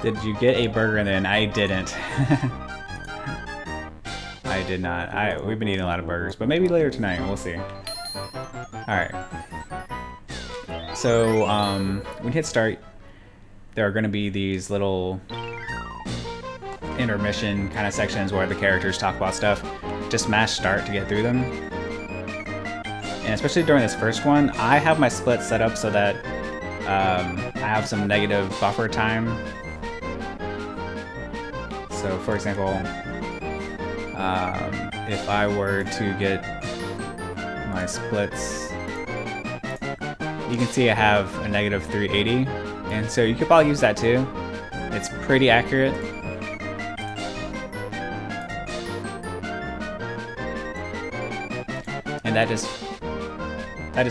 Did you get a burger? And then I didn't. I did not. We've been eating a lot of burgers, but maybe later tonight. We'll see. Alright. So, when you hit start, there are going to be these little intermission kind of sections where the characters talk about stuff. Just mash start to get through them. And especially during this first one, I have my split set up so that I have some negative buffer time. So for example, if I were to get my splits, you can see I have a negative 380, and so you could probably use that too. It's pretty accurate. And that just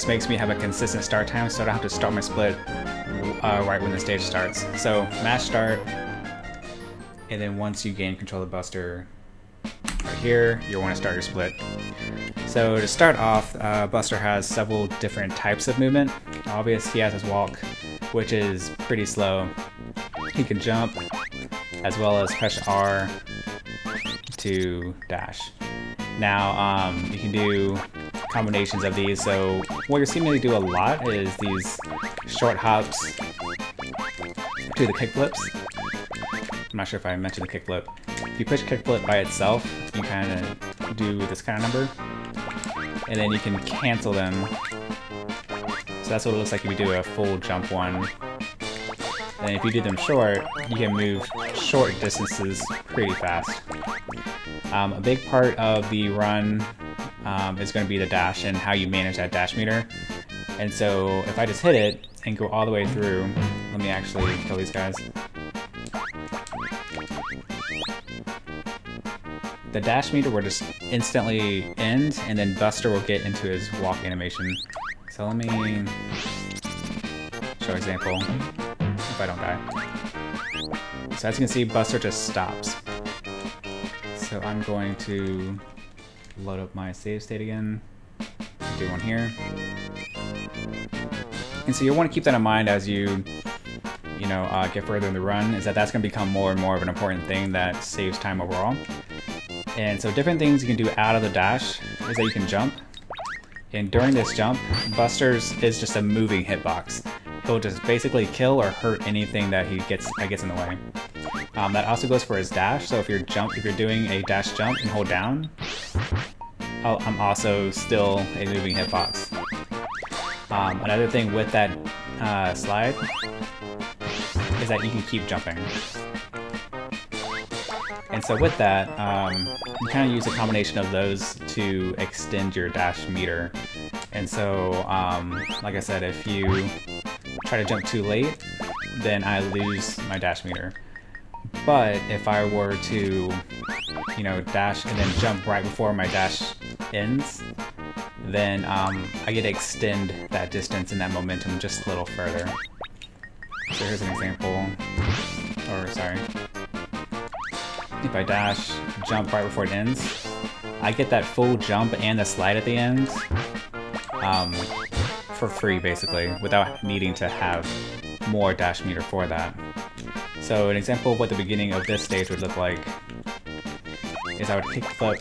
makes me have a consistent start time, so I don't have to start my split right when the stage starts. So mash start, and then once you gain control of Buster right here, you'll want to start your split. So to start off, Buster has several different types of movement. Obvious, he has his walk, which is pretty slow. He can jump, as well as press R to dash. Now, you can do combinations of these. So what you're seeing me do a lot is these short hops to the kickflips. I'm not sure if I mentioned the kickflip. If you push kickflip by itself, you kind of do this kind of number, and then you can cancel them. So that's what it looks like if you do a full jump one. And if you do them short, you can move short distances pretty fast. A big part of the run is going to be the dash and how you manage that dash meter. And so if I just hit it and go all the way through, let me actually kill these guys. The dash meter will just instantly end, and then Buster will get into his walk animation. So let me show an example if I don't die. So as you can see, Buster just stops. So I'm going to load up my save state again, do one here. And so you'll want to keep that in mind as you get further in the run, is that that's going to become more and more of an important thing that saves time overall. And so different things you can do out of the dash is that you can jump. And during this jump, Buster's is just a moving hitbox. He'll just basically kill or hurt anything that gets in the way. That also goes for his dash. So if you're doing a dash jump and hold down, I'm also still a moving hitbox. Another thing with that slide is that you can keep jumping. And so with that, you kind of use a combination of those to extend your dash meter. And so, like I said, if you try to jump too late, then I lose my dash meter. But if I were to, dash and then jump right before my dash ends, then I get to extend that distance and that momentum just a little further. So here's an example, if I dash, jump right before it ends, I get that full jump and the slide at the end for free, basically, without needing to have more dash meter for that. So an example of what the beginning of this stage would look like is I would kick flip,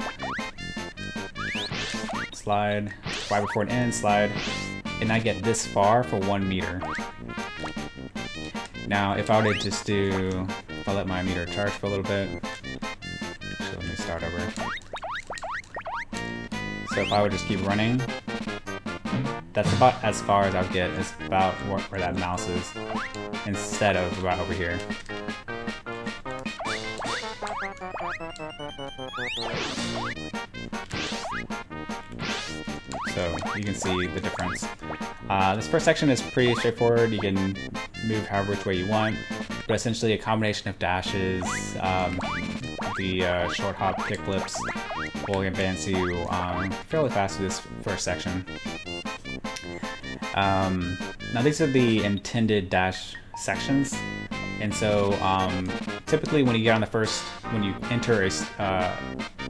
slide, right before it ends, slide, and I get this far for 1 meter. Now if I were to just if I let my meter charge for a little bit, so let me start over. So if I would just keep running, that's about as far as I would get, is about where that mouse is, instead of about over here. So you can see the difference. This first section is pretty straightforward. You can move however which way you want, but essentially a combination of dashes, the short hop kickflips will advance you fairly fast through this first section. Now these are the intended dash sections, and so typically when you get on when you enter a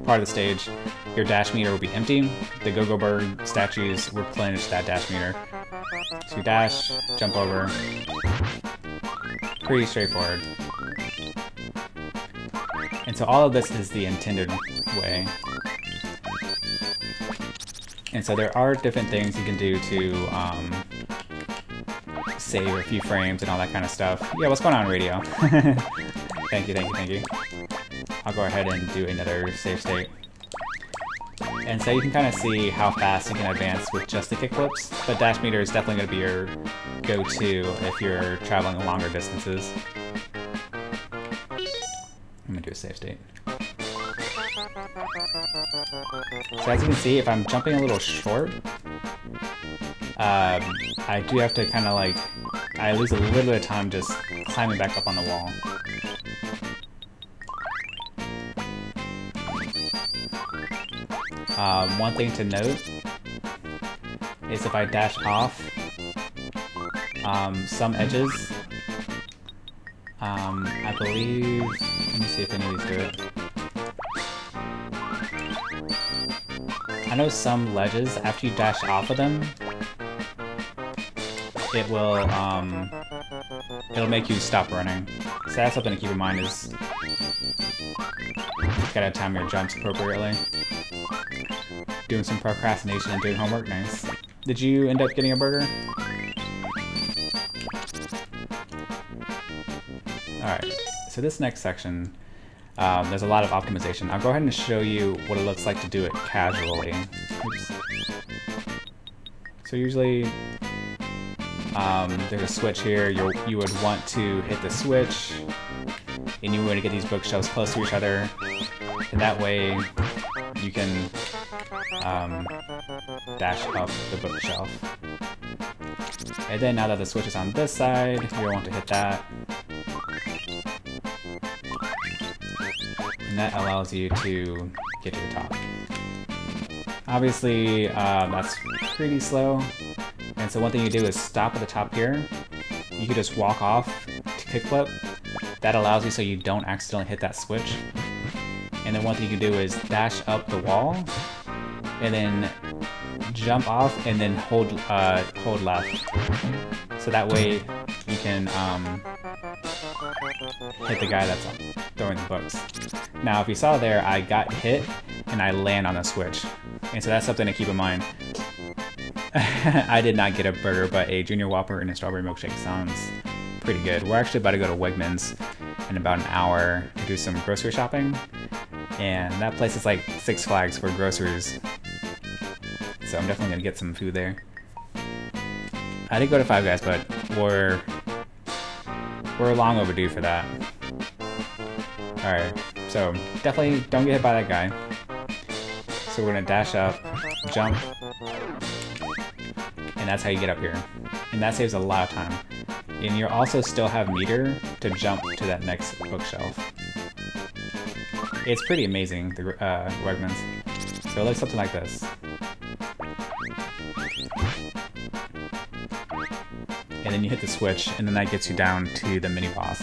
part of the stage, your dash meter will be empty. The Go-Go Bird statues replenish that dash meter. So you dash, jump over, pretty straightforward. And so all of this is the intended way. And so there are different things you can do to save a few frames and all that kind of stuff. Yeah, what's going on, radio? Thank you, thank you, thank you. I'll go ahead and do another save state. And so you can kind of see how fast you can advance with just the kickflips, but dash meter is definitely going to be your go-to if you're traveling longer distances. I'm going to do a save state. So as you can see, if I'm jumping a little short, I do have to kind of like, I lose a little bit of time just climbing back up on the wall. One thing to note is if I dash off some edges, I believe, let me see if any of these do it. I know some ledges, after you dash off of them, it will, it'll make you stop running. So that's something to keep in mind is, you gotta time your jumps appropriately. Doing some procrastination and doing homework, nice. Did you end up getting a burger? Alright, so this next section, there's a lot of optimization. I'll go ahead and show you what it looks like to do it casually. Oops. So usually, there's a switch here. You would want to hit the switch, and you want to get these bookshelves close to each other, and that way you can dash up the bookshelf. And then now that the switch is on this side, you'll want to hit that. And that allows you to get to the top. Obviously, that's pretty slow. And so one thing you do is stop at the top here. You can just walk off to kickflip. That allows you so you don't accidentally hit that switch. And then one thing you can do is dash up the wall, and then jump off, and then hold left. So that way you can hit the guy that's throwing the books. Now, if you saw there, I got hit and I land on the switch, and so that's something to keep in mind. I did not get a burger, but a Junior Whopper and a strawberry milkshake sounds pretty good. We're actually about to go to Wegmans in about an hour to do some grocery shopping, and that place is like Six Flags for groceries. So I'm definitely gonna get some food there. I did go to Five Guys, but we're long overdue for that. Alright, so definitely don't get hit by that guy. So we're gonna dash up, jump, and that's how you get up here. And that saves a lot of time. And you also still have meter to jump to that next bookshelf. It's pretty amazing, the Wegmans. So it looks something like this. And then you hit the switch, and then that gets you down to the mini boss.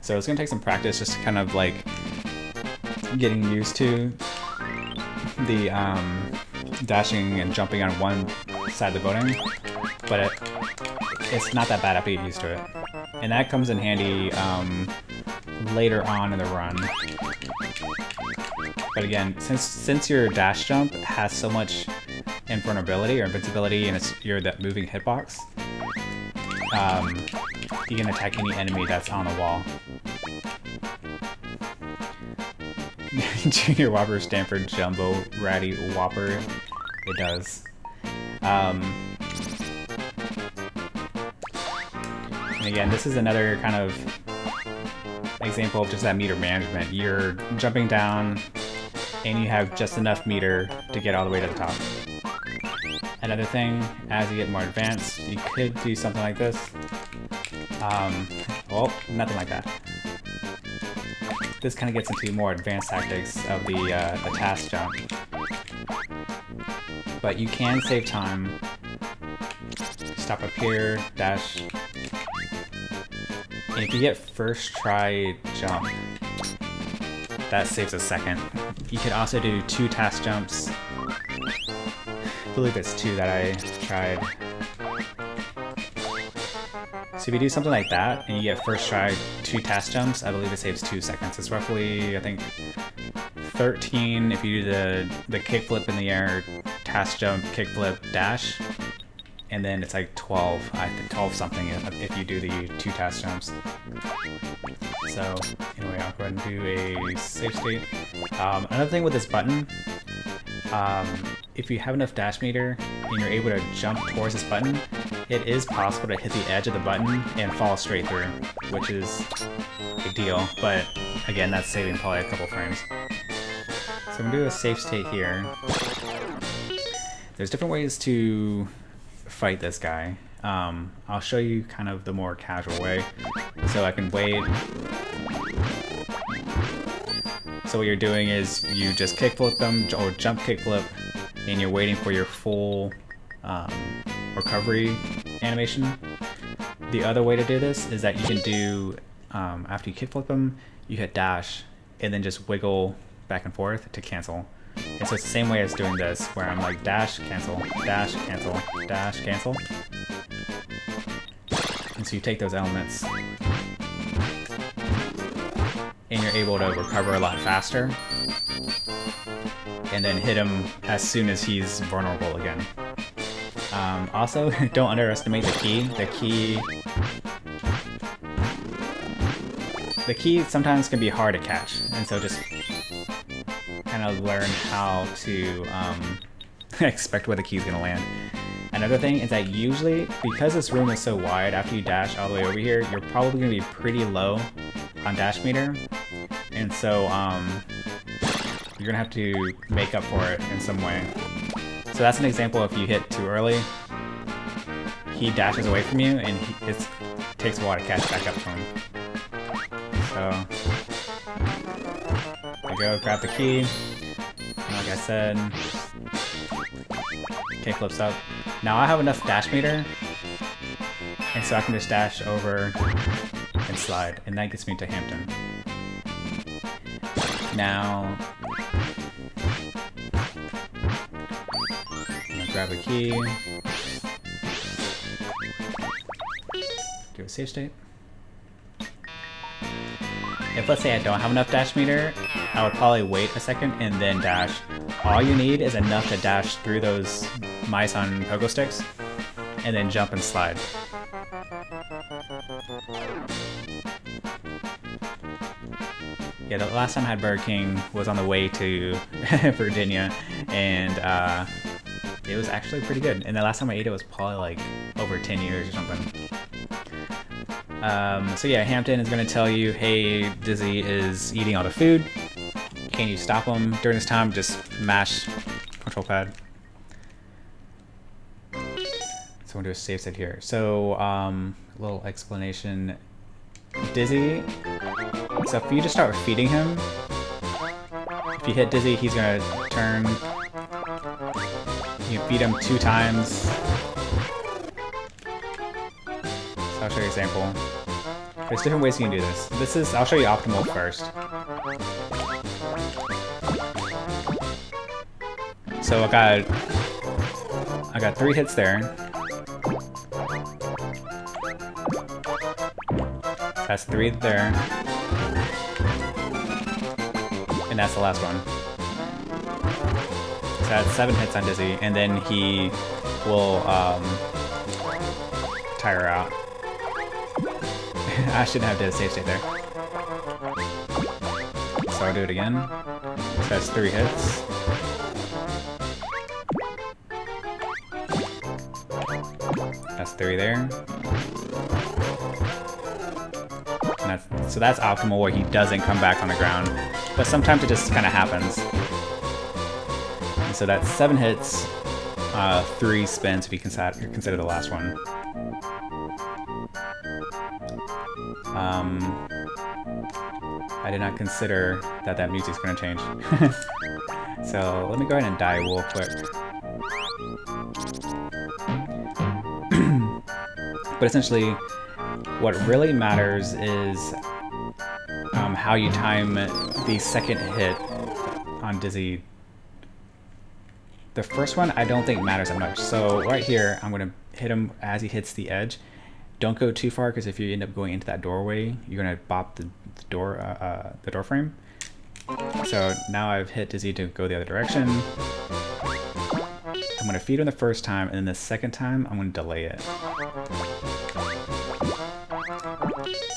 So it's gonna take some practice, just kind of like getting used to the dashing and jumping on one side of the building, but it's not that bad after you get used to it. And that comes in handy later on in the run. But again, since your dash jump has so much invulnerability or invincibility, and you're that moving hitbox, you can attack any enemy that's on the wall. Junior Whopper, Stanford, Jumbo, Ratty, Whopper. It does. And again, this is another kind of example of just that meter management. You're jumping down, and you have just enough meter to get all the way to the top. Another thing, as you get more advanced, you could do something like this. Well, nothing like that. This kind of gets into more advanced tactics of the task jump. But you can save time. Stop up here, dash. And if you get first try jump, that saves a second. You could also do 2 task jumps. I believe it's 2 that I tried. So if you do something like that and you get first try 2 task jumps, I believe it saves 2 seconds. It's roughly, I think, 13 if you do the kickflip in the air, task jump, kickflip, dash, and then it's like 12, I think 12 something if you do the 2 task jumps. So anyway, I'll go ahead and do a save state. Another thing with this button, if you have enough dash meter and you're able to jump towards this button, it is possible to hit the edge of the button and fall straight through, which is a deal, but again, that's saving probably a couple frames. So I'm gonna do a save state here. There's different ways to fight this guy. I'll show you kind of the more casual way. So I can wait. So what you're doing is you just kickflip them or jump kickflip, and you're waiting for your full recovery animation. The other way to do this is that you can do, after you kickflip them, you hit dash and then just wiggle back and forth to cancel. And so it's the same way as doing this, where I'm like dash, cancel, dash, cancel, dash, cancel. And so you take those elements and you're able to recover a lot faster and then hit him as soon as he's vulnerable again. Also, don't underestimate the key. The key sometimes can be hard to catch, and so just kind of learn how to expect where the key is going to land. Another thing is that usually, because this room is so wide, after you dash all the way over here, you're probably going to be pretty low on dash meter, and so you're going to have to make up for it in some way. So that's an example. If you hit too early, he dashes away from you, and it takes a while to catch back up to him. So there you go, grab the key. And like I said, kickflips up. Now I have enough dash meter, and so I can just dash over and slide, and that gets me to Hampton. Now I'm gonna grab a key, do a save state. If let's say I don't have enough dash meter, I would probably wait a second and then dash. All you need is enough to dash through those mice on pogo sticks, and then jump and slide. Yeah, the last time I had Burger King was on the way to Virginia, and it was actually pretty good. And the last time I ate it was probably like over 10 years or something. So yeah, Hampton is going to tell you, hey, Dizzy is eating all the food. Can you stop him? During this time, just mash control pad. So I'm going to do a save set here. So, a little explanation. Dizzy, so if you just start feeding him, if you hit Dizzy, he's going to turn. You feed him 2 times. So I'll show you an example. There's different ways you can do this. I'll show you optimal first. So I got 3 hits there. That's 3 there. And that's the last one. So that's 7 hits on Dizzy, and then he will tire out. I shouldn't have did a save state there. So I'll do it again. So that's 3 hits. That's 3 there. And so that's optimal, where he doesn't come back on the ground. But sometimes it just kind of happens. And so that's 7 hits, 3 spins if you consider the last one. I did not consider that music's going to change. So let me go ahead and die real quick. But essentially, what really matters is how you time the second hit on Dizzy. The first one I don't think matters that much. So right here, I'm going to hit him as he hits the edge. don't go too far, because if you end up going into that doorway, you're gonna bop the door frame. So now I've hit Dizzy to go the other direction. I'm gonna feed him the first time, and then the second time I'm gonna delay it.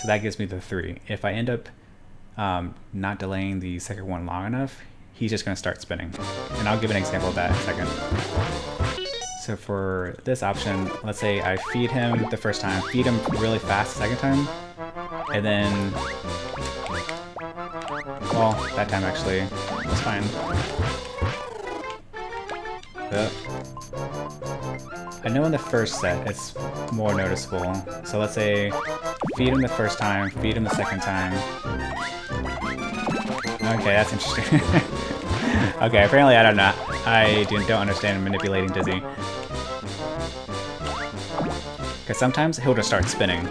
So that gives me the 3. If I end up not delaying the second one long enough, he's just gonna start spinning. And I'll give an example of that in a second. So for this option, let's say I feed him the first time, feed him really fast the second time, and then, well, that time actually was fine. I know in the first set it's more noticeable. So let's say feed him the first time, feed him the second time. Okay, that's interesting. Okay, apparently I don't know. I don't understand manipulating Dizzy. Because sometimes he'll just start spinning.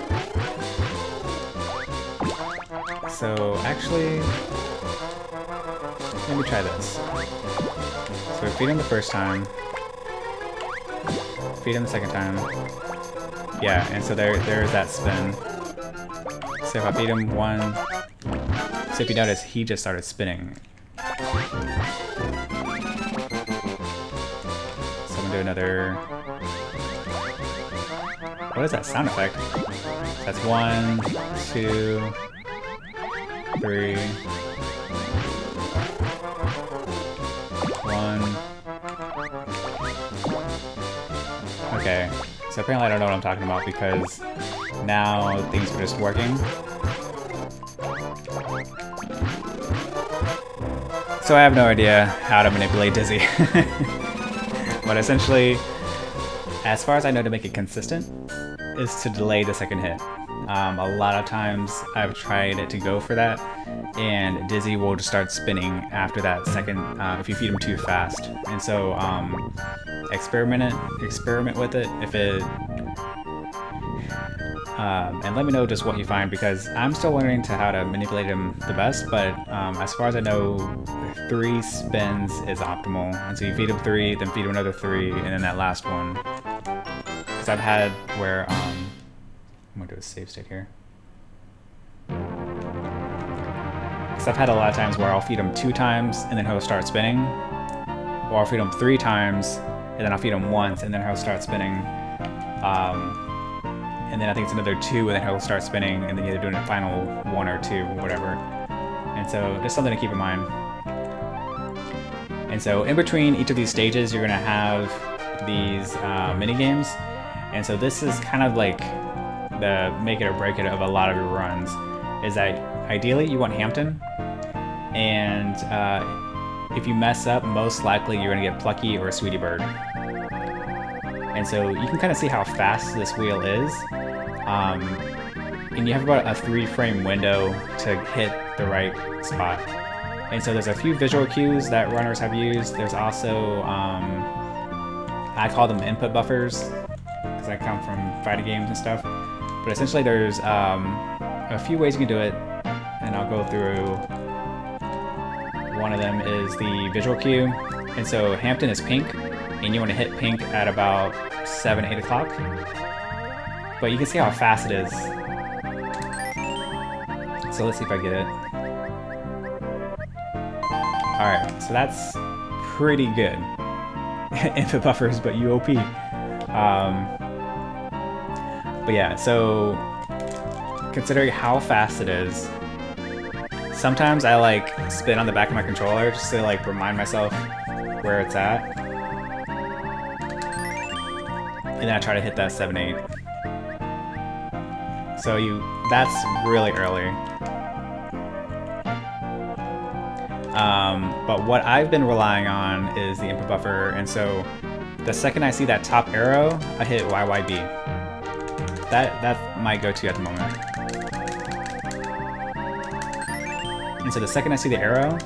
So actually, let me try this. So feed him the first time. Feed him the second time. Yeah, and so there's that spin. So if I feed him one, so if you notice, he just started spinning. So I'm gonna do another. What is that sound effect? That's 1, 2, 3. 1. Okay, so apparently I don't know what I'm talking about, because now things are just working. So I have no idea how to manipulate Dizzy. But essentially, as far as I know, to make it consistent is to delay the second hit. A lot of times I've tried to go for that, and Dizzy will just start spinning after that second if you feed him too fast. And so experiment with it if it and let me know just what you find, because I'm still learning how to manipulate him the best, but as far as I know, 3 spins is optimal. And so you feed him 3, then feed him another 3, and then that last one. Because I've had where I'm gonna do a save state here. Because I've had a lot of times where I'll feed him 2 times and then he'll start spinning, or I'll feed him 3 times and then I'll feed him once and then he'll start spinning. And then I think it's another 2 and then he'll start spinning, and then you're doing a final 1 or 2 or whatever. And so just something to keep in mind. And so in between each of these stages, you're gonna have these mini games. And so this is kind of like the make it or break it of a lot of your runs, is that ideally you want Hampton, and if you mess up, most likely you're gonna get Plucky or Sweetie Bird. And so you can kind of see how fast this wheel is, and you have about a 3-frame window to hit the right spot. And so there's a few visual cues that runners have used. There's also, I call them input buffers, because I come from fighting games and stuff. But essentially there's a few ways you can do it, and I'll go through. One of them is the visual cue. And so Hampton is pink, and you want to hit pink at about 7, 8 o'clock. But you can see how fast it is. So let's see if I get it. Alright, so that's pretty good. Input buffers, but UOP. But yeah, so considering how fast it is, sometimes I like spin on the back of my controller just to like remind myself where it's at. And then I try to hit that 7-8. So that's really early. But what I've been relying on is the input buffer, and so the second I see that top arrow, I hit YYB. That's my go-to at the moment. And so the second I see the arrow,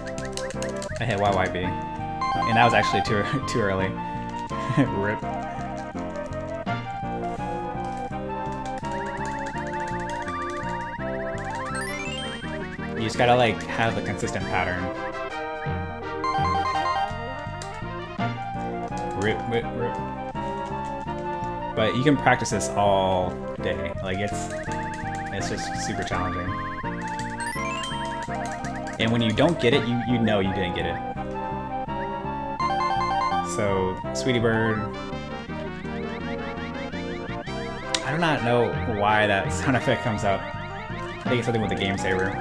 I hit YYB. And that was actually too early. Rip. You just gotta like have a consistent pattern. Rip, rip, rip. But you can practice this all day. Like it's just super challenging. And when you don't get it, you know you didn't get it. So, Sweetie Bird. I do not know why that sound effect comes up. I think it's something with the game saver.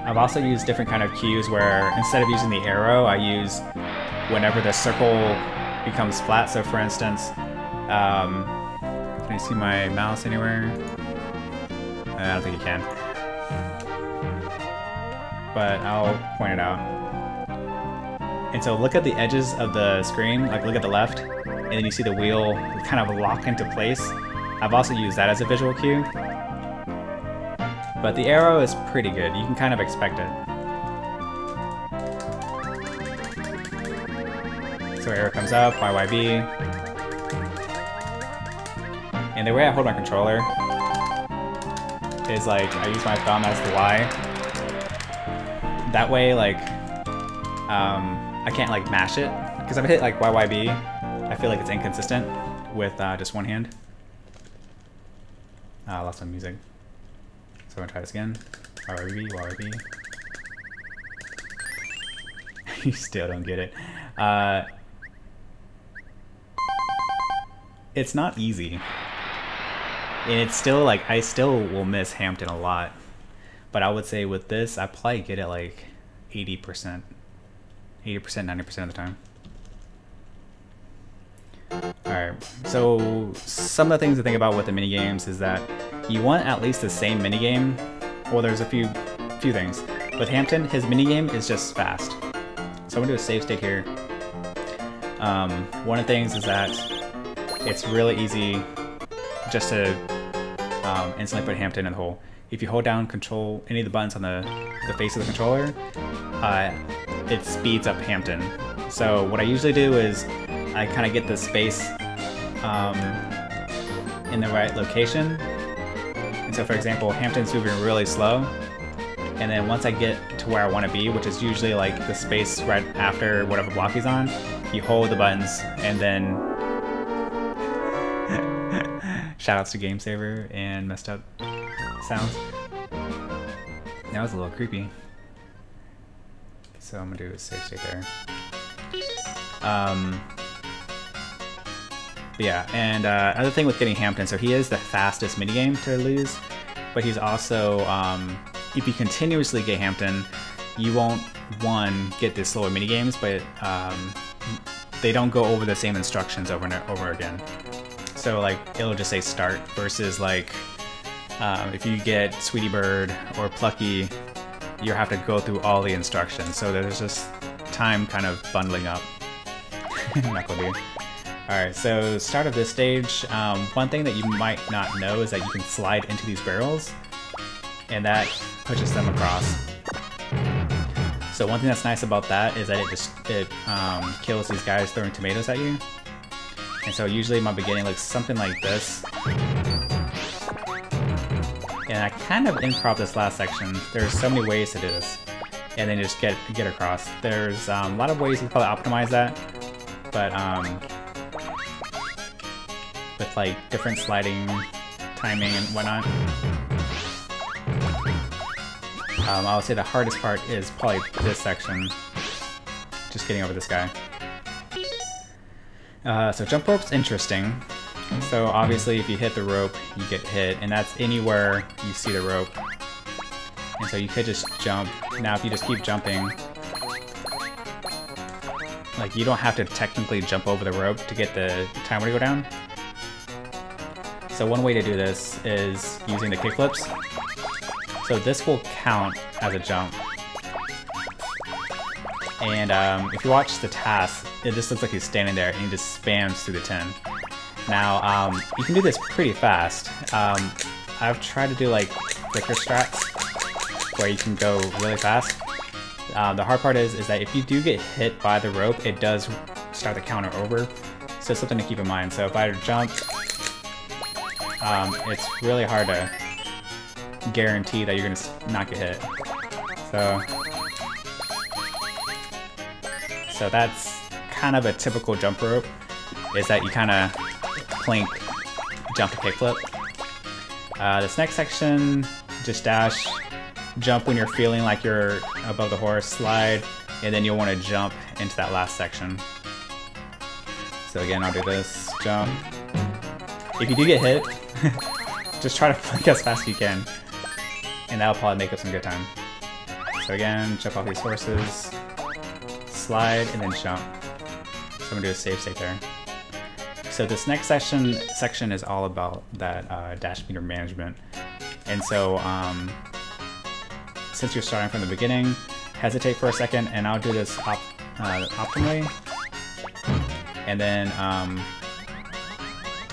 I've also used different kind of cues where instead of using the arrow, I use whenever the circle becomes flat. So for instance, can you see my mouse anywhere? I don't think you can. But I'll point it out. And so look at the edges of the screen, like look at the left, and then you see the wheel kind of lock into place. I've also used that as a visual cue. But the arrow is pretty good. You can kind of expect it. So arrow comes up, YYB. And the way I hold my controller is like, I use my thumb as the Y. That way, like, I can't like mash it. Because if I hit like YYB, I feel like it's inconsistent with just one hand. I lost my music. So I'm gonna try this again. YYB, YYB. You still don't get it. It's not easy. And it's still like, I still will miss Hampton a lot. But I would say with this, I probably get it like 80%. 80%, 90% of the time. Alright, so some of the things to think about with the minigames is that you want at least the same minigame. Well, there's a few things. With Hampton, his minigame is just fast. So I'm gonna do a save state here. One of the things is that it's really easy just to instantly put Hampton in the hole. If you hold down control, any of the buttons on the face of the controller, it speeds up Hampton. So what I usually do is I kind of get the space in the right location. And so for example, Hampton's moving really slow. And then once I get to where I want to be, which is usually like the space right after whatever block he's on, you hold the buttons and then shoutouts to Game Saver and messed up sounds. That was a little creepy. So I'm gonna do a safe state there. But yeah, and other thing with getting Hampton, so he is the fastest minigame to lose, but he's also, if you continuously get Hampton, you won't, one, get the slower minigames, but they don't go over the same instructions over and over again. So like, it'll just say start versus like, if you get Sweetie Bird or Plucky, you have to go through all the instructions. So there's just time kind of bundling up. Knuckle dude. Alright, so start of this stage, one thing that you might not know is that you can slide into these barrels, and that pushes them across. So one thing that's nice about that is that it kills these guys throwing tomatoes at you. And so usually my beginning looks something like this. And I kind of improv this last section. There's so many ways to do this. And then just get across. There's a lot of ways you can probably optimize that. But with like different sliding timing and whatnot. I would say the hardest part is probably this section. Just getting over this guy. So jump rope's interesting. So obviously if you hit the rope, you get hit, and that's anywhere you see the rope. And so you could just jump. Now if you just keep jumping, like you don't have to technically jump over the rope to get the timer to go down. So one way to do this is using the kickflips. So this will count as a jump. And if you watch the task, it just looks like he's standing there and he just spams through the 10. Now, you can do this pretty fast. I've tried to do like flicker strats where you can go really fast. The hard part is that if you do get hit by the rope, it does start the counter over. So it's something to keep in mind. So if I jump, it's really hard to guarantee that you're gonna not get hit. So So that's kind of a typical jump rope, is that you kind of plank, jump to kickflip. This next section, just dash, jump when you're feeling like you're above the horse, slide, and then you'll want to jump into that last section. So again, I'll do this, jump. If you do get hit, just try to plank as fast as you can, and that'll probably make up some good time. So again, jump off these horses, slide, and then jump. So I'm gonna do a save state there. So this next section is all about that dash meter management. And so since you're starting from the beginning, hesitate for a second, and I'll do this optimally. And then,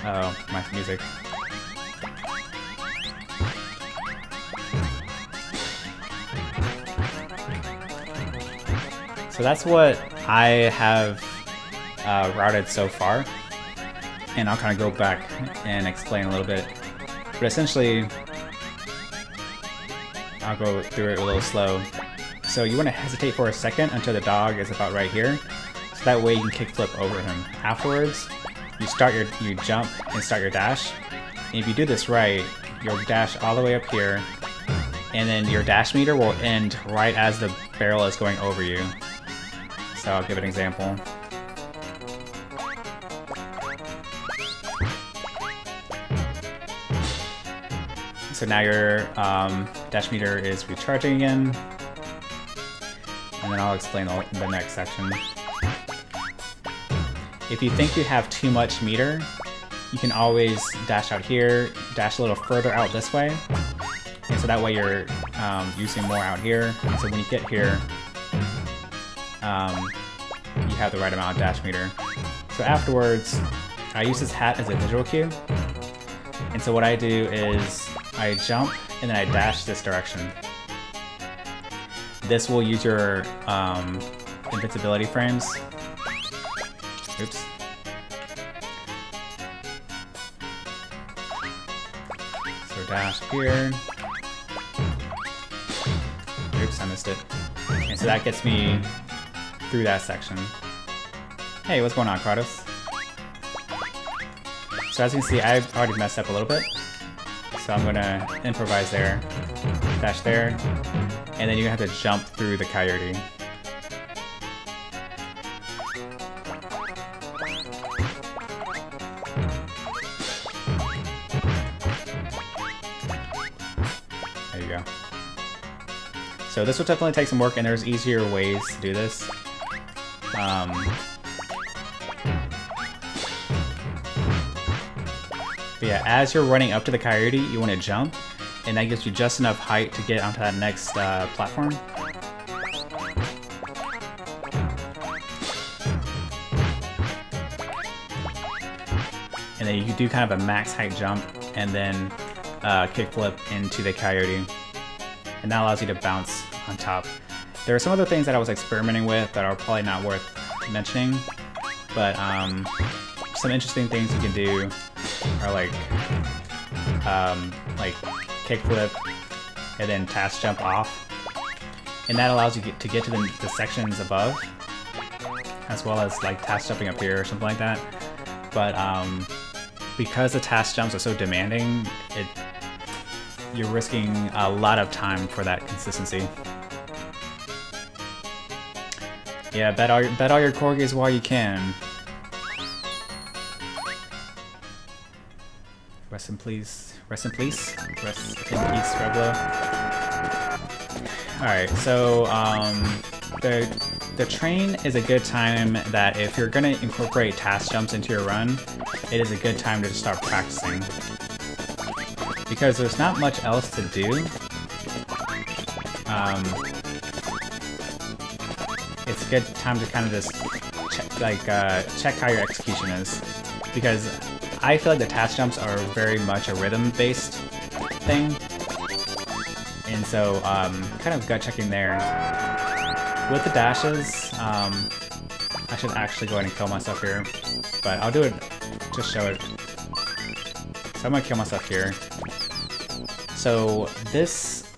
oh, my music. So that's what I have routed so far, and I'll kind of go back and explain a little bit. But essentially, I'll go through it a little slow. So you want to hesitate for a second until the dog is about right here, so that way you can kickflip over him. Afterwards, you jump and start your dash. And if you do this right, you'll dash all the way up here, and then your dash meter will end right as the barrel is going over you. So I'll give an example. So now your dash meter is recharging again, and then I'll explain the next section. If you think you have too much meter, you can always dash out here, dash a little further out this way, and so that way you're using more out here. And so when you get here, you have the right amount of dash meter. So afterwards, I use this hat as a visual cue. And so what I do is I jump and then I dash this direction. This will use your invincibility frames. Oops. So dash here. Oops, I missed it. And so that gets me through that section. Hey, what's going on, Kratos? So as you can see, I've already messed up a little bit. So I'm gonna improvise there, dash there, and then you're gonna have to jump through the coyote. There you go. So this will definitely take some work, and there's easier ways to do this. But yeah, as you're running up to the coyote, you want to jump, and that gives you just enough height to get onto that next platform. And then you can do kind of a max height jump, and then kickflip into the coyote. And that allows you to bounce on top. There are some other things that I was experimenting with that are probably not worth mentioning, but some interesting things you can do are like kickflip and then task jump off, and that allows you to get to the sections above, as well as like task jumping up here or something like that. But because the task jumps are so demanding, you're risking a lot of time for that consistency. Yeah, bet all your corgis while you can. Rest in peace. Rest in peace. Rest in peace, Reblo. Alright, so the train is a good time that if you're gonna incorporate task jumps into your run, it is a good time to start practicing. Because there's not much else to do. It's a good time to kind of just check how your execution is. Because I feel like the task jumps are very much a rhythm-based thing. And so, kind of gut checking there. With the dashes, I should actually go ahead and kill myself here. But I'll do it, just show it. So I'm gonna kill myself here. So this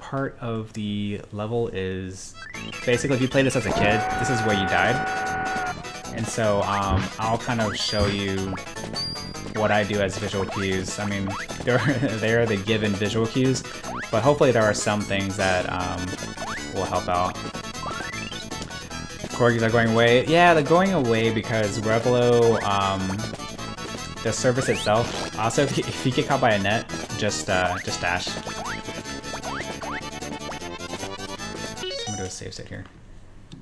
part of the level is basically if you play this as a kid, this is where you died. And so I'll kind of show you what I do as visual cues. I mean, they're the given visual cues, but hopefully there are some things that will help out. Corgis are going away. Yeah, they're going away because Revelo, the service itself. Also, if you get caught by a net, just dash. So I'm gonna do a save state here.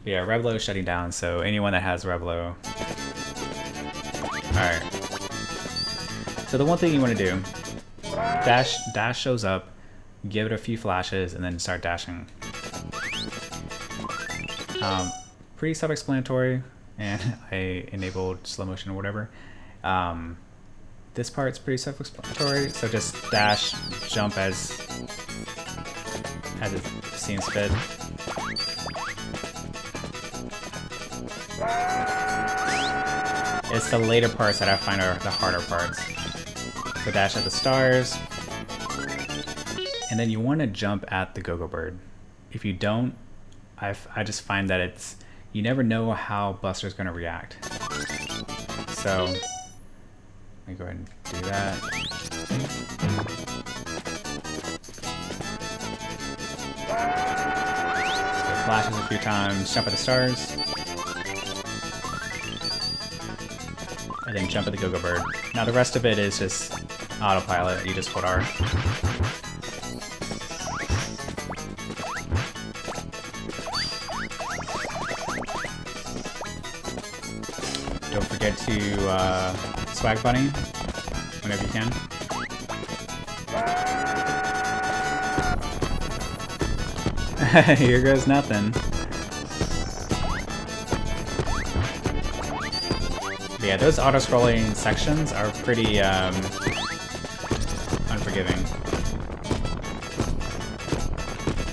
Yeah, Revelo is shutting down, so anyone that has Revelo. Alright. So the one thing you want to do, dash shows up, give it a few flashes, and then start dashing. Pretty self-explanatory, and I enabled slow motion or whatever. This part's pretty self-explanatory, so just dash, jump as it seems fit. It's the later parts that I find are the harder parts. So dash at the stars, and then you want to jump at the Go-Go Bird. If you don't, I just find that you never know how Buster's going to react. So let me go ahead and do that. So flashes a few times, jump at the stars, and then jump at the Go-Go Bird. Now the rest of it is just autopilot, you just hold R. Don't forget to swag bunny whenever you can. Here goes nothing. But yeah, those auto-scrolling sections are pretty unforgiving.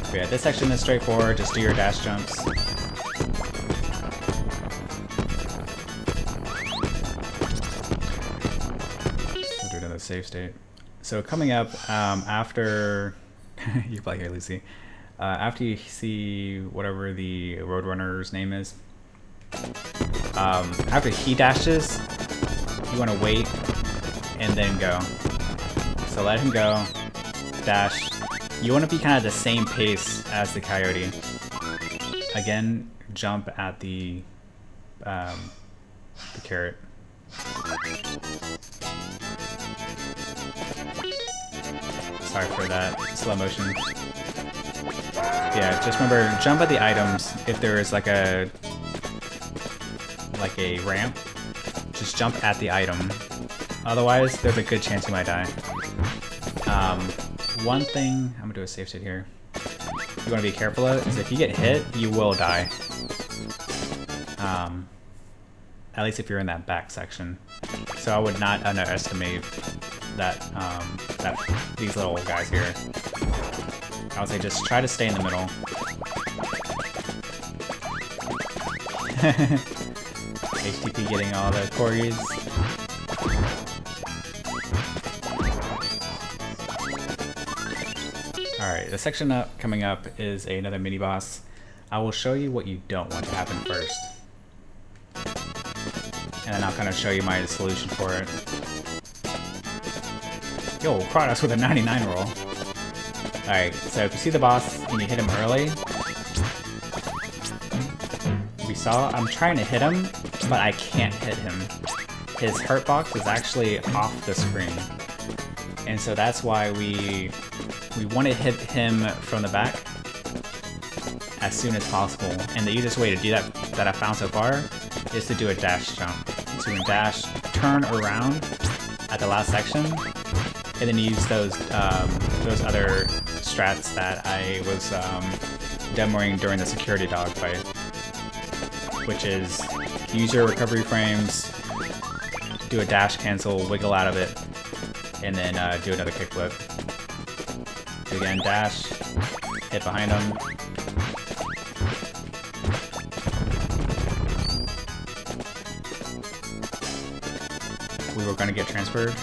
But yeah, this section is straightforward. Just do your dash jumps. Save state. So coming up after you can probably hear Lucy. After you see whatever the Roadrunner's name is, after he dashes, you want to wait and then go. So let him go, dash. You want to be kind of the same pace as the Coyote. Again, jump at the carrot. Sorry for that slow motion. Yeah, just remember, jump at the items. If there is like a ramp, just jump at the item. Otherwise, there's a good chance you might die. One thing, I'm gonna do a save state here. You wanna be careful of is if you get hit, you will die. At least if you're in that back section. So I would not underestimate that these little guys here. I would say just try to stay in the middle. HTP getting all the corgis. Alright, the section coming up is another mini boss. I will show you what you don't want to happen first. And then I'll kind of show you my solution for it. Yo, Kratos with a 99 roll. Alright, so if you see the boss and you hit him early, we saw I'm trying to hit him, but I can't hit him. His hurt box is actually off the screen. And so that's why we want to hit him from the back as soon as possible. And the easiest way to do that I found so far is to do a dash jump. So you can dash, turn around at the last section, and then use those other strats that I was demoing during the security dog fight, which is use your recovery frames, do a dash cancel, wiggle out of it, and then do another kickflip. So again, dash, hit behind him. We were going to get transferred.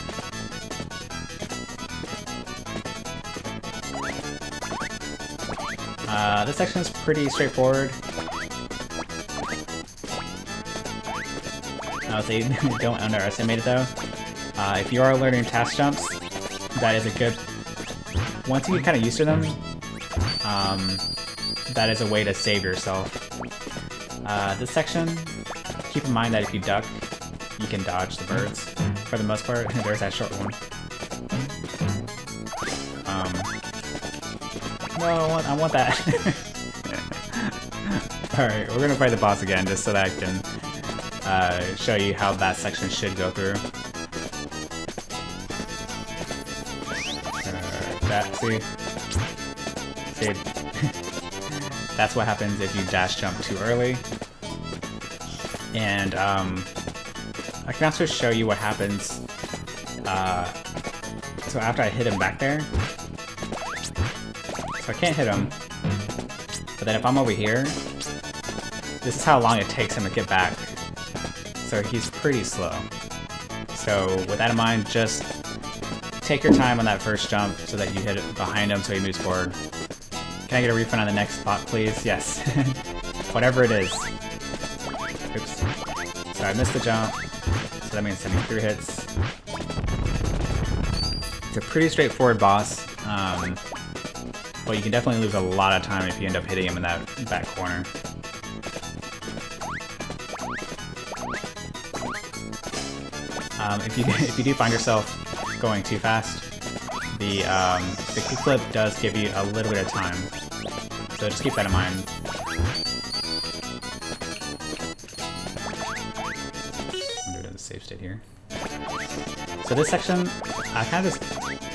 This section is pretty straightforward. I would say don't underestimate it though. If you are learning task jumps, that is a good... Once you get kind of used to them, that is a way to save yourself. This section, keep in mind that if you duck, you can dodge the birds. For the most part, there's that short one. No, I want that. Alright, we're gonna fight the boss again just so that I can show you how that section should go through. See? That's what happens if you dash jump too early. And I can also show you what happens. So after I hit him back there, so I can't hit him. But then if I'm over here, this is how long it takes him to get back. So he's pretty slow. So with that in mind, just take your time on that first jump so that you hit it behind him so he moves forward. Can I get a refund on the next spot, please? Yes. Whatever it is. Oops. So I missed the jump. So that means sending 3 hits. It's a pretty straightforward boss. But you can definitely lose a lot of time if you end up hitting him in that back corner. If you do find yourself going too fast, the kickflip does give you a little bit of time, so just keep that in mind. I'm doing a save state here. So this section, I kind of just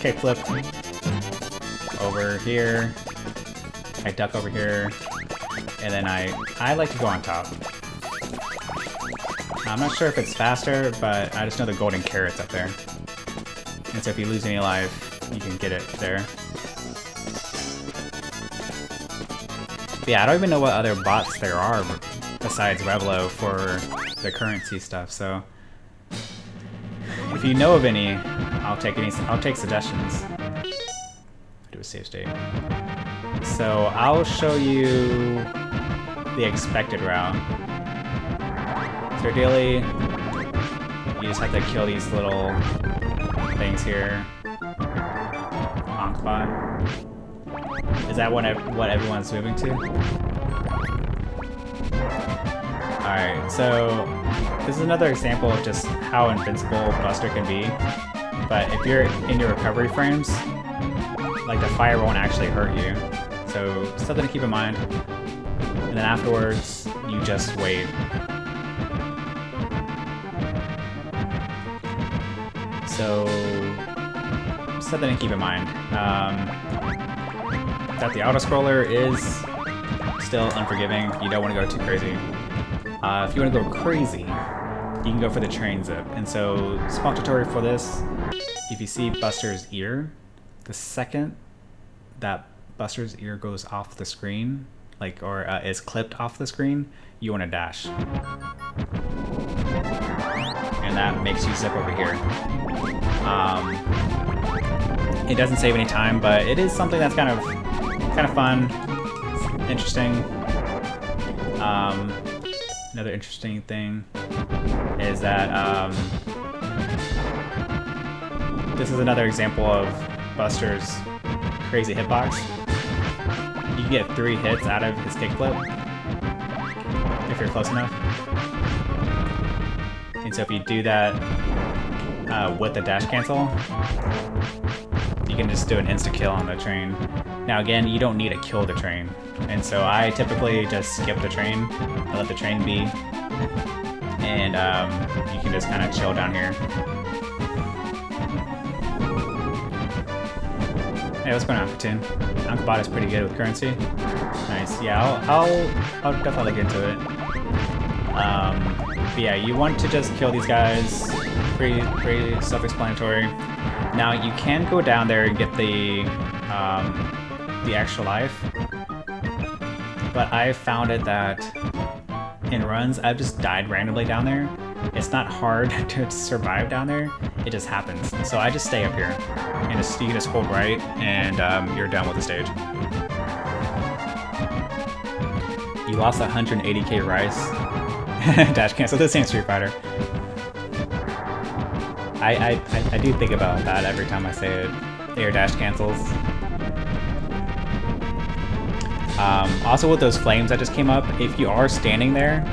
kickflip over here, I duck over here, and then I like to go on top. I'm not sure if it's faster, but I just know the golden carrot's up there. And so if you lose any life, you can get it there. But yeah, I don't even know what other bots there are besides Revlo for the currency stuff, so if you know of any, I'll take suggestions. Do a save state. So I'll show you the expected route. So ideally, you just have to kill these little things here. Onkbot. Is that what everyone's moving to? Alright, so this is another example of just how invincible Buster can be. But if you're in your recovery frames, like the fire won't actually hurt you. So something to keep in mind. And then afterwards, you just wait. So, something to keep in mind. That the auto-scroller is still unforgiving. You don't want to go too crazy. If you want to go crazy, you can go for the train zip. And so, small tutorial for this, if you see Buster's ear, the second that Buster's ear goes off the screen, or is clipped off the screen, you want to dash. And that makes you zip over here. It doesn't save any time, but it is something that's kind of fun, interesting. Another interesting thing is that this is another example of Buster's crazy hitbox. You can get 3 hits out of his kickflip if you're close enough. And so if you do that with the dash cancel, you can just do an insta-kill on the train. Now again, you don't need to kill the train. And so I typically just skip the train, I let the train be, and you can just kind of chill down here. Hey, what's going on, Toon? Unkbot is pretty good with currency. Nice, yeah, I'll definitely get into it. But yeah, you want to just kill these guys. Pretty self-explanatory. Now you can go down there and get the extra life, but I've found it that in runs I've just died randomly down there. It's not hard to survive down there. It just happens. So I just stay up here, and you can just hold right, and you're done with the stage. You lost 180k rice. Dash cancel the same Street Fighter. I do think about that every time I say it. Air dash cancels. Also with those flames that just came up, if you are standing there,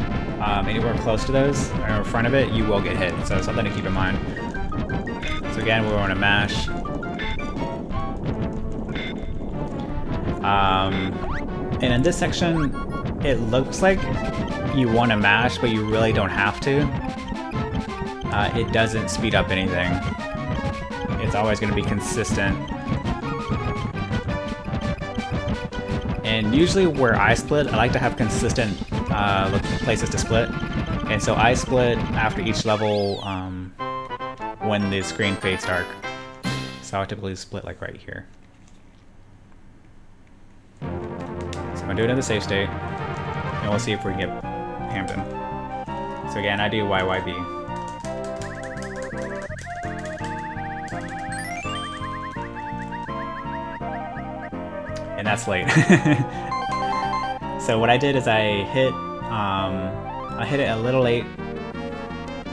anywhere close to those, or in front of it, you will get hit. So something to keep in mind. So again, we're going to mash. And in this section, it looks like you want to mash, but you really don't have to. It doesn't speed up anything. It's always going to be consistent. And usually where I split, I like to have consistent places to split. And so I split after each level when the screen fades dark. So I typically split like right here. So I'm gonna do it in the safe state, and we'll see if we can get Hampton. So again, I do YYB. And that's late. So what I did is I hit it a little late.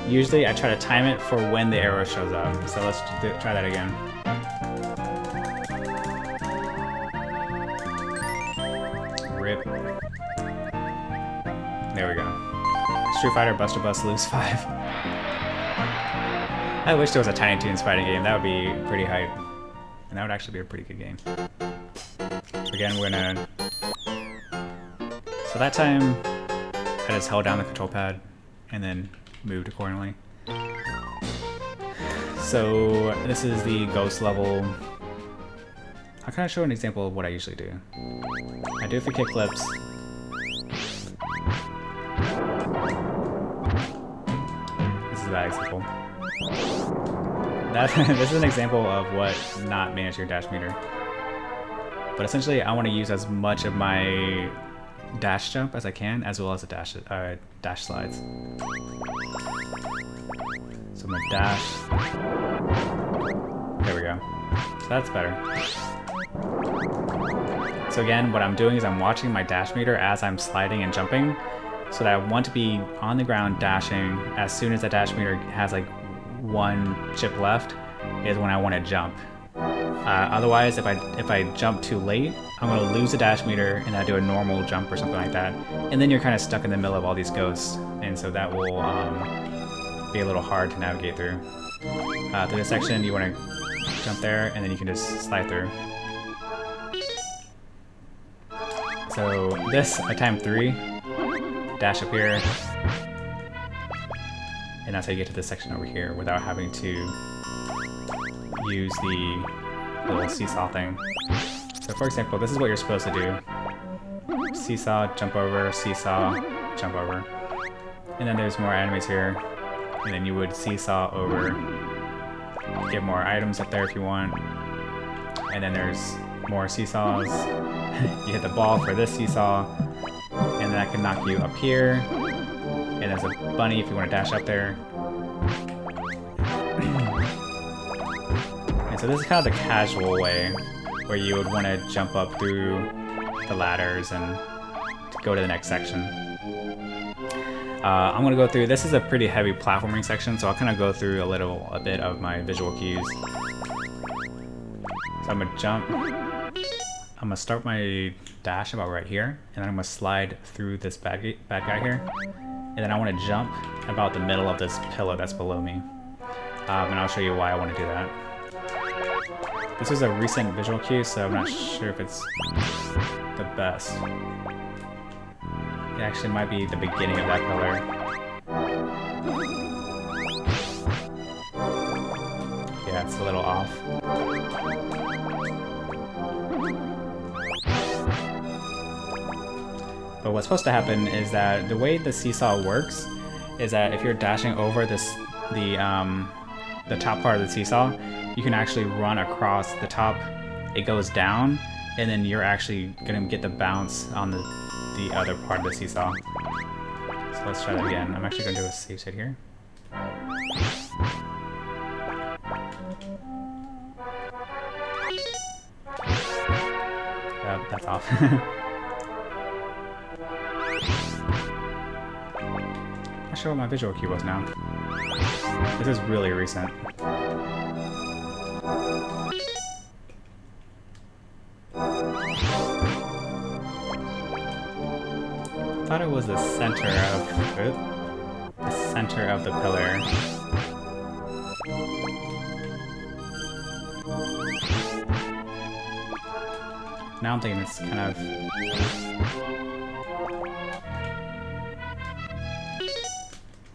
Usually I try to time it for when the arrow shows up. So let's try that again. Rip. There we go. Street Fighter, Buster Bus, lose 5. I wish there was a Tiny Toons fighting game. That would be pretty hype. And that would actually be a pretty good game. Again, we're gonna... So that time, I just held down the control pad and then moved accordingly. So this is the ghost level. I'll kind of show an example of what I usually do. I do it for kick flips. This is a bad example. This is an example of what not manage your dash meter. But essentially, I want to use as much of my dash jump as I can, as well as the dash slides. So I'm gonna dash. There we go. So that's better. So again, what I'm doing is I'm watching my dash meter as I'm sliding and jumping, so that I want to be on the ground dashing. As soon as that dash meter has like one chip left, is when I want to jump. Otherwise, if I jump too late, I'm going to lose the dash meter and I do a normal jump or something like that. And then you're kind of stuck in the middle of all these ghosts. And so that will be a little hard to navigate through. Through this section, you want to jump there and then you can just slide through. So this, I timed 3, dash up here. And that's how you get to this section over here without having to use the little seesaw thing. So for example, this is what you're supposed to do. Seesaw, jump over, seesaw, jump over. And then there's more enemies here. And then you would seesaw over, get more items up there if you want. And then there's more seesaws. You hit the ball for this seesaw. And then that can knock you up here. And there's a bunny if you want to dash up there. So this is kind of the casual way, where you would want to jump up through the ladders and go to the next section. I'm going to go through, this is a pretty heavy platforming section, so I'll kind of go through a bit of my visual cues. So I'm going to jump, I'm going to start my dash about right here, and then I'm going to slide through this bad guy here, and then I want to jump about the middle of this pillar that's below me. And I'll show you why I want to do that. This is a recent visual cue, so I'm not sure if it's the best. It actually might be the beginning of that pillar. Yeah, it's a little off. But what's supposed to happen is that the way the seesaw works is that if you're dashing over the top part of the seesaw, you can actually run across the top. It goes down, and then you're actually gonna get the bounce on the other part of the seesaw. So let's try that again. I'm actually gonna do a save state here. That's off. Not sure what my visual cue was now. This is really recent. I thought it was the center of the pillar. Now I'm thinking it's kind of...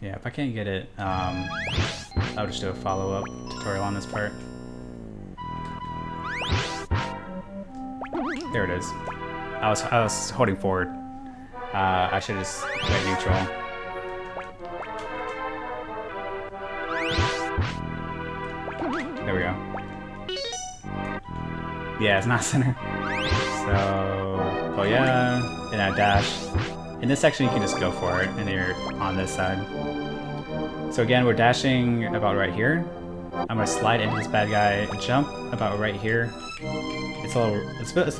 Yeah, if I can't get it, I'll just do a follow-up tutorial on this part. There it is. I was holding forward. I should just went neutral. There we go. Yeah, it's not center. So, oh yeah, and I dash. In this section, you can just go for it, and you're on this side. So again, we're dashing about right here. I'm gonna slide into this bad guy, jump about right here. It's a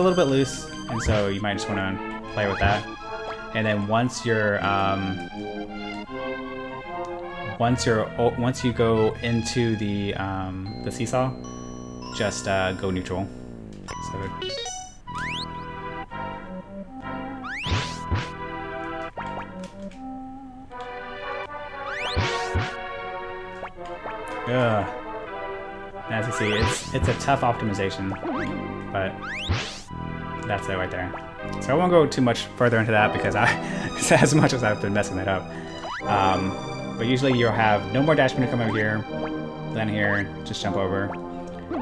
little bit loose, and so you might just want to play with that. And then once you go into the seesaw, just go neutral. So. Ugh. As you see, it's a tough optimization, but that's it right there. So I won't go too much further into that because as much as I've been messing it up. But usually you'll have no more dash menu come over here, then here, just jump over.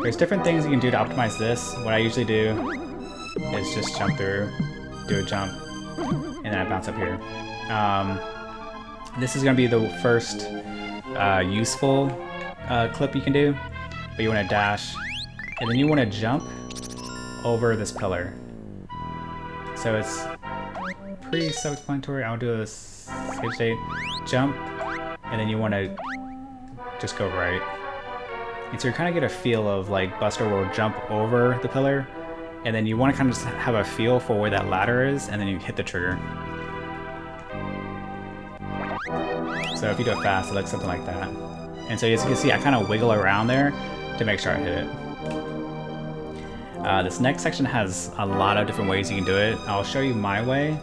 There's different things you can do to optimize this. What I usually do is just jump through, do a jump, and then I bounce up here. This is going to be the first useful clip you can do, but you want to dash, and then you want to jump over this pillar. So it's pretty self-explanatory. I'll do a save state, jump, and then you want to just go right. And so you kind of get a feel of like Buster will jump over the pillar, and then you want to kind of just have a feel for where that ladder is, and then you hit the trigger. So if you do it fast, it looks something like that. And so as you can see, I kind of wiggle around there to make sure I hit it. This next section has a lot of different ways you can do it. I'll show you my way,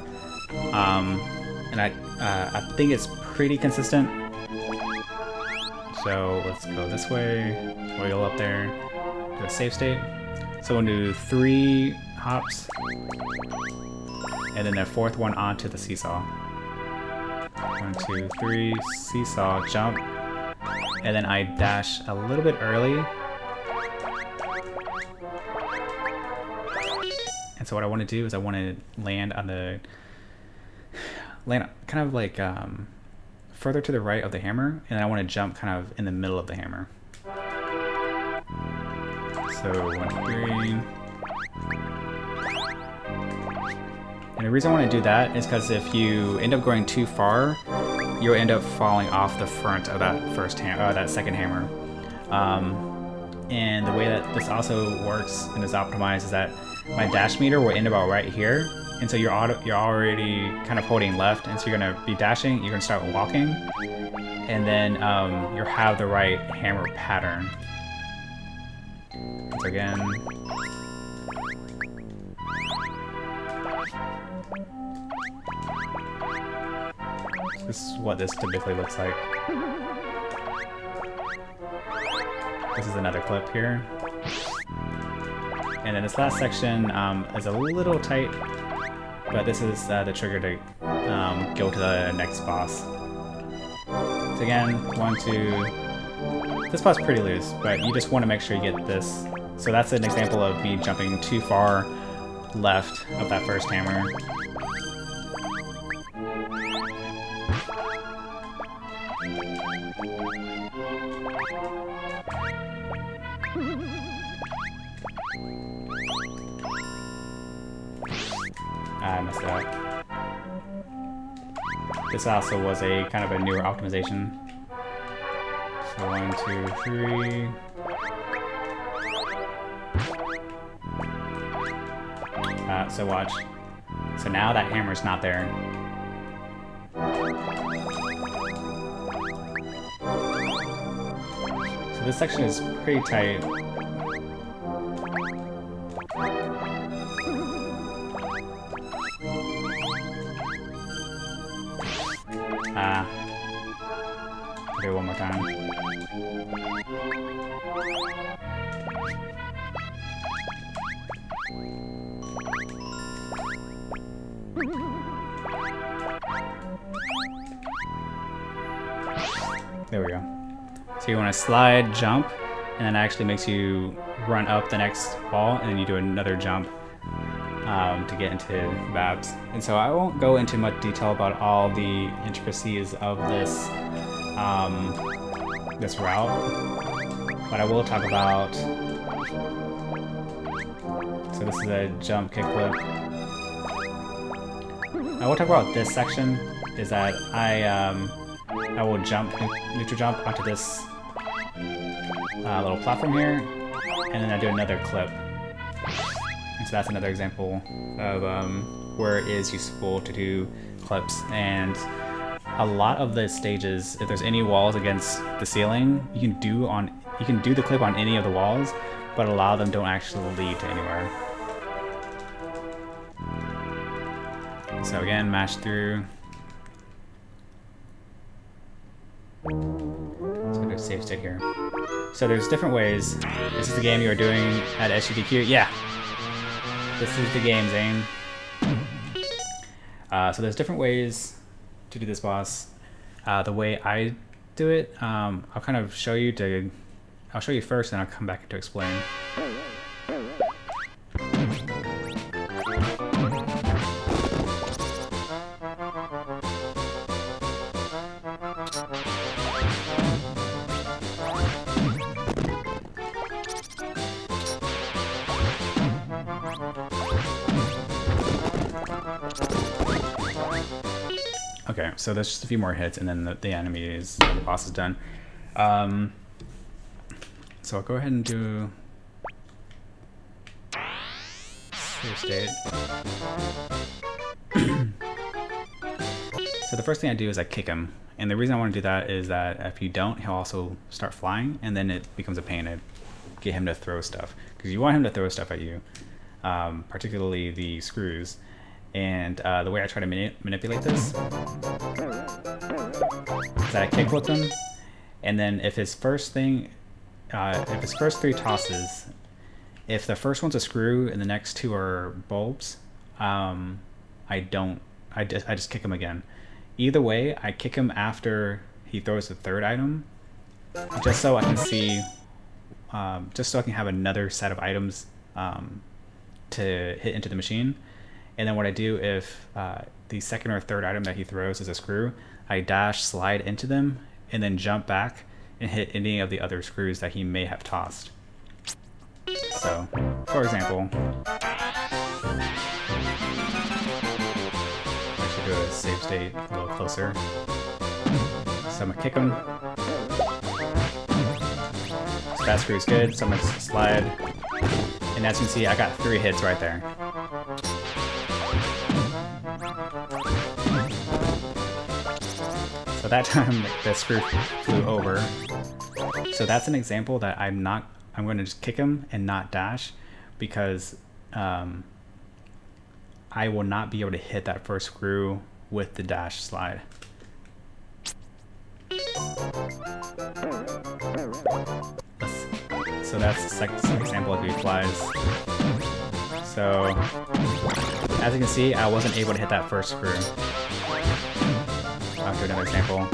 and I think it's pretty consistent. So let's go this way, wiggle up there, do a save state. So we'll do 3 hops, and then the 4th one onto the seesaw. 1, 2, 3, seesaw, jump, and then I dash a little bit early. And so what I want to do is I want to land kind of like further to the right of the hammer, and then I want to jump kind of in the middle of the hammer. So 1, 2, 3. And the reason I want to do that is because if you end up going too far, you'll end up falling off the front of that that second hammer. And the way that this also works and is optimized is that my dash meter will end about right here, and so you're already kind of holding left, and so you're gonna be dashing. You're gonna start walking, and then you'll have the right hammer pattern. So again. This is what this typically looks like. This is another clip here. And then this last section is a little tight, but this is the trigger to go to the next boss. So again, 1, 2. This spot's pretty loose, but you just want to make sure you get this. So that's an example of me jumping too far left of that first hammer. I messed it up. This also was a kind of a newer optimization. So 1, 2, 3. So watch. So now that hammer's not there. this section is pretty tight. Do it one more time. There we go. So you want to slide, jump, and then it actually makes you run up the next wall, and then you do another jump to get into Babs. And so I won't go into much detail about all the intricacies of this this route, but I will talk about. So this is a jump kickflip. I will talk about this section. Is that I will jump, neutral jump onto this little platform here, and then I do another clip. And so that's another example of where it is useful to do clips. And a lot of the stages, if there's any walls against the ceiling, you can do the clip on any of the walls, but a lot of them don't actually lead to anywhere. So again, mash through. So do a save state here. So there's different ways. This is the game you are doing at SUDQ. Yeah, this is the game, Zane. So there's different ways to do this boss. The way I do it, I'll kind of show you I'll show you first, and I'll come back to explain. Okay, so there's just a few more hits, and then the boss is done. So I'll go ahead and do save state. So the first thing I do is I kick him, and the reason I want to do that is that if you don't, he'll also start flying, and then it becomes a pain to get him to throw stuff, because you want him to throw stuff at you, particularly the screws. And the way I try to manipulate this is that I kickflip him, and then if his first three tosses, if the first one's a screw and the next two are bulbs, I just kick him again. Either way, I kick him after he throws the third item, just so I can see, just so I can have another set of items to hit into the machine. And then what I do if the second or third item that he throws is a screw, I dash, slide into them, and then jump back and hit any of the other screws that he may have tossed. So, for example, I should do a save state a little closer. So I'm gonna kick him. So that screw's good, so I'm gonna slide. And as you can see, I got 3 hits right there. So that time the screw flew over. So that's an example that I'm going to just kick him and not dash, because I will not be able to hit that first screw with the dash slide. So that's the second example if he flies. So as you can see, I wasn't able to hit that first screw. I'll do another example.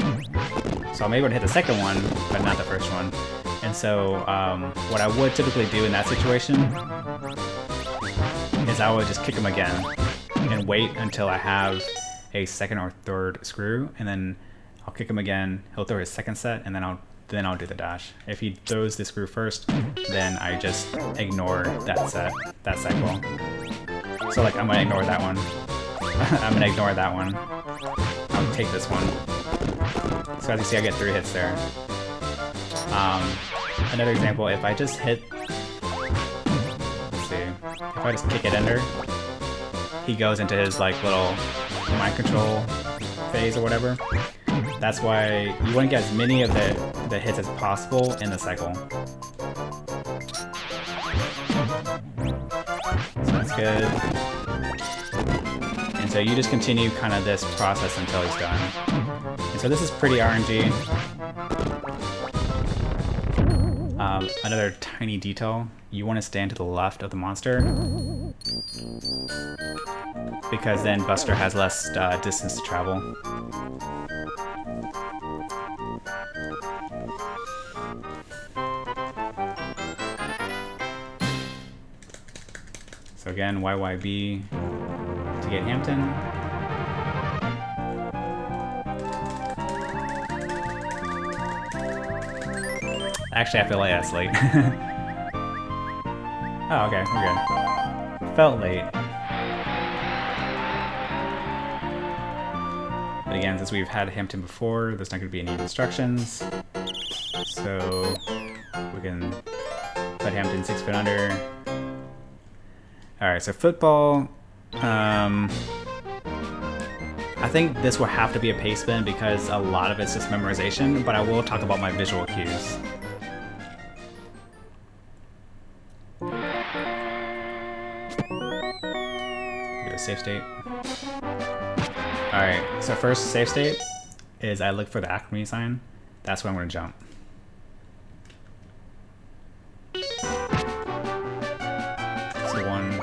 So I'm able to hit the second one, but not the first one. And so what I would typically do in that situation is I would just kick him again and wait until I have a second or third screw, and then I'll kick him again. He'll throw his second set, and then I'll do the dash. If he throws the screw first, then I just ignore that cycle. So like I'm gonna ignore that one. I'm gonna ignore that one. I'll take this one. So as you see, I get 3 hits there. Another example, if I just hit, let's see, if I just kick it under, he goes into his like little mind control phase or whatever. That's why you want to get as many of the the hits as possible in the cycle. So that's good. And so you just continue kind of this process until he's done. And so this is pretty RNG. Another tiny detail, you want to stand to the left of the monster, because then Buster has less distance to travel. So again, YYB to get Hampton. Actually, I feel like that's late. Oh, okay, we're good. Felt late. But again, since we've had Hampton before, there's not going to be any instructions. So we can put Hampton 6 foot under. Alright, so football. I think this will have to be a pace spin because a lot of it's just memorization, but I will talk about my visual cues. Safe state. Alright, so first safe state is I look for the acme sign. That's when I'm going to jump. So one.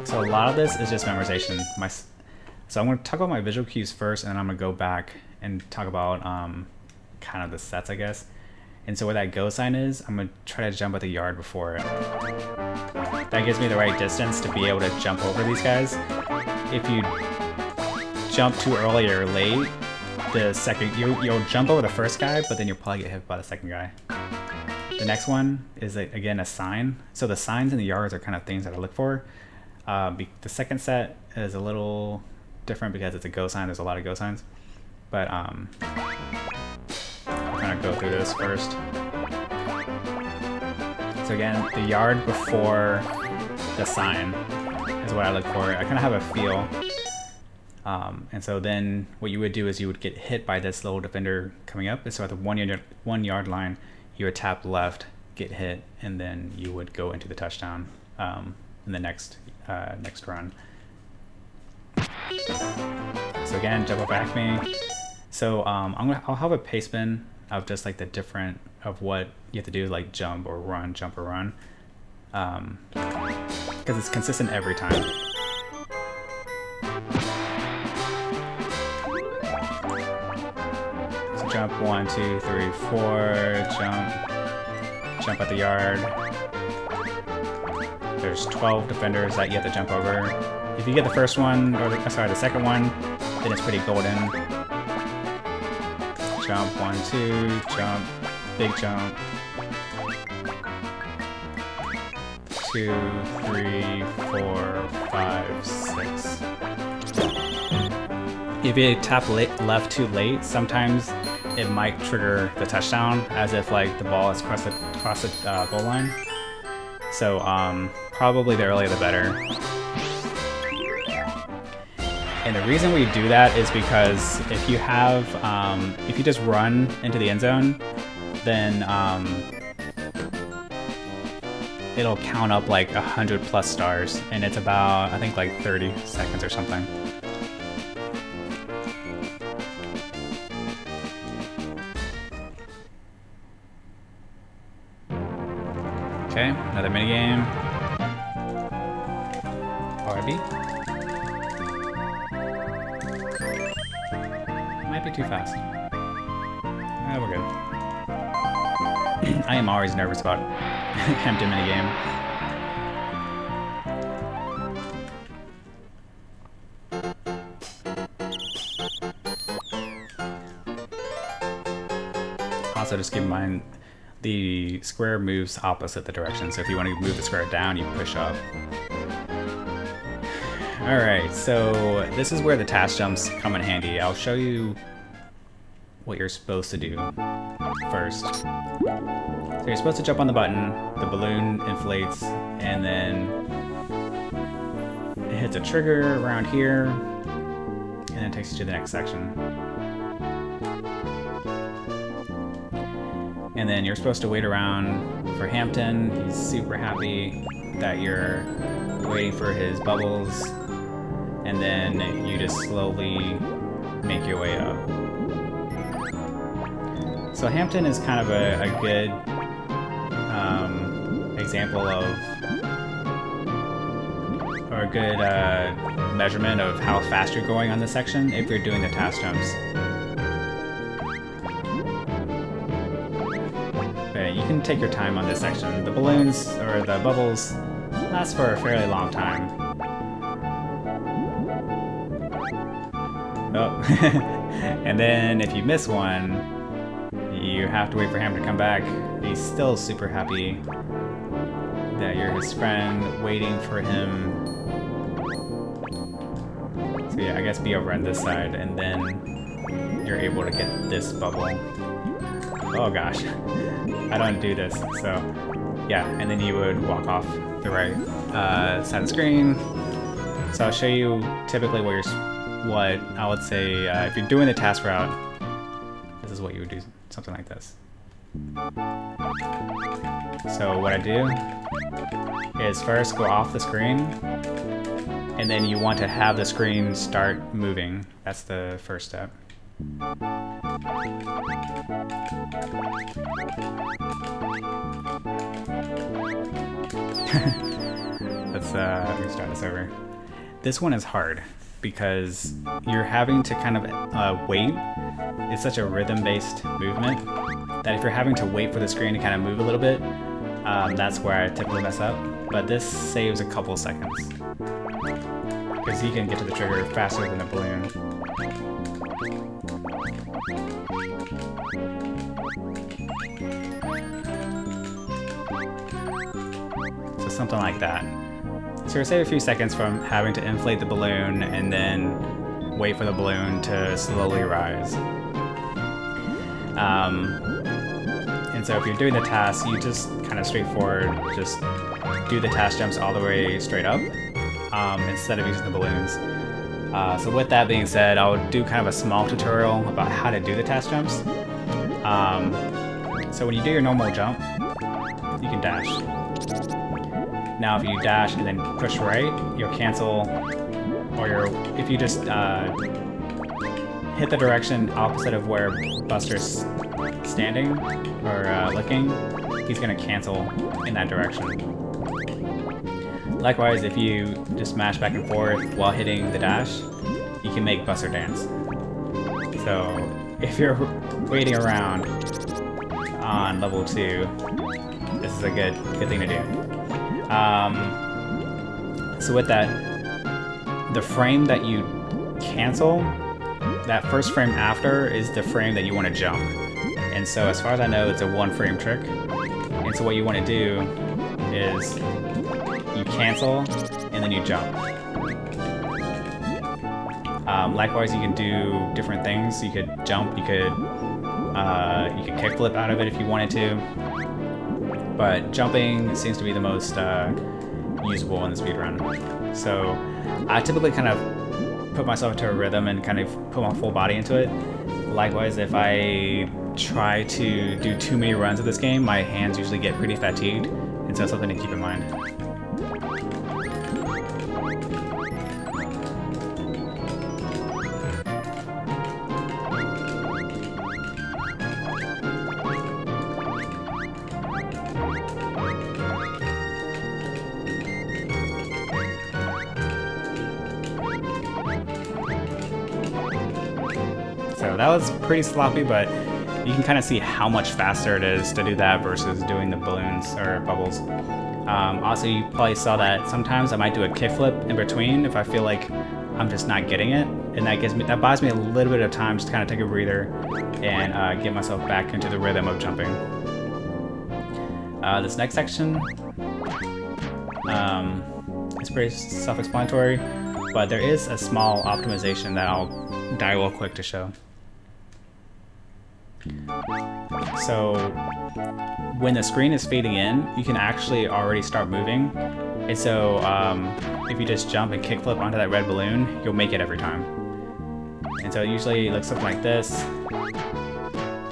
So a lot of this is just memorization. So I'm going to talk about my visual cues first, and then I'm going to go back and talk about kind of the sets, I guess. And so where that go sign is, I'm going to try to jump at the yard before it. That gives me the right distance to be able to jump over these guys. If you jump too early or late, you'll jump over the first guy, but then you'll probably get hit by the second guy. The next one is, again, a sign. So the signs in the yards are kind of things that I look for. The second set is a little different because it's a go sign. There's a lot of go signs. But I'll kind of go through this first. So again, the yard before the sign is what I look for. I kind of have a feel. And so then what you would do is you would get hit by this little defender coming up. And so at the 1 yard line, you would tap left, get hit, and then you would go into the touchdown in the next run. So again, jump up acme. So I'll have a pace spin of just like the different of what you have to do, like jump or run, because it's consistent every time. So jump 1, 2, 3, 4, jump at the yard. There's 12 defenders that you have to jump over. If you get the first one, or the second one, then it's pretty golden. Jump 1, 2, jump, big jump. 2, 3, 4, 5, 6. If you tap left too late, sometimes it might trigger the touchdown, as if like the ball is crossed the goal line. So probably the earlier the better. And the reason we do that is because if you have, if you just run into the end zone, then it'll count up like 100+ stars, and it's about, I think, like 30 seconds or something. Okay, another minigame. RB. Might be too fast. We're good. I am always nervous about Hampton minigame. Also, just keep in mind, the square moves opposite the direction, so if you want to move the square down, you push up. Alright, so this is where the task jumps come in handy. I'll show you what you're supposed to do first. So you're supposed to jump on the button, the balloon inflates, and then it hits a trigger around here, and it takes you to the next section. And then you're supposed to wait around for Hampton. He's super happy that you're waiting for his bubbles. And then you just slowly make your way up. So Hampton is kind of a good example of, or a good measurement of how fast you're going on this section if you're doing the task jumps. But you can take your time on this section. The balloons, or the bubbles, last for a fairly long time. Oh, and then if you miss one, you have to wait for him to come back. He's still super happy that you're his friend, waiting for him. So yeah, I guess be over on this side, and then you're able to get this bubble. Oh gosh, I don't do this. So yeah, and then you would walk off the right side of the screen. So I'll show you typically what I would say if you're doing the task route. This is what you would do, something like this. So what I do is first go off the screen, and then you want to have the screen start moving. That's the first step. Let me start this over. This one is hard because you're having to kind of wait. It's such a rhythm-based movement that if you're having to wait for the screen to kind of move a little bit, that's where I typically mess up. But this saves a couple seconds because you can get to the trigger faster than a balloon. So something like that. So you'll save a few seconds from having to inflate the balloon and then wait for the balloon to slowly rise. And so if you're doing the task, you just kind of straightforward, just do the task jumps all the way straight up instead of using the balloons. So with that being said, I'll do kind of a small tutorial about how to do the task jumps. So when you do your normal jump, you can dash. Now if you dash and then push right, you'll cancel, or if you just hit the direction opposite of where Buster's standing or looking, he's going to cancel in that direction. Likewise, if you just mash back and forth while hitting the dash, you can make Buster dance. So if you're waiting around on level 2, this is a good thing to do. So with that, the frame that you cancel, that first frame after is the frame that you want to jump. And so as far as I know, it's a 1-frame trick. And so what you want to do is you cancel and then you jump. Likewise, you can do different things. You could jump, you could kickflip out of it if you wanted to. But jumping seems to be the most usable in the speedrun. So I typically kind of put myself into a rhythm and kind of put my full body into it. Likewise, if I try to do too many runs of this game, my hands usually get pretty fatigued, and so that's something to keep in mind. So that was pretty sloppy, but you can kind of see how much faster it is to do that versus doing the balloons or bubbles. Also, you probably saw that sometimes I might do a kickflip in between if I feel like I'm just not getting it, and that buys me a little bit of time just to kind of take a breather and get myself back into the rhythm of jumping. This next section is pretty self-explanatory, but there is a small optimization that I'll die real quick to show. So when the screen is fading in, you can actually already start moving. And so if you just jump and kickflip onto that red balloon, you'll make it every time. And so it usually looks something like this.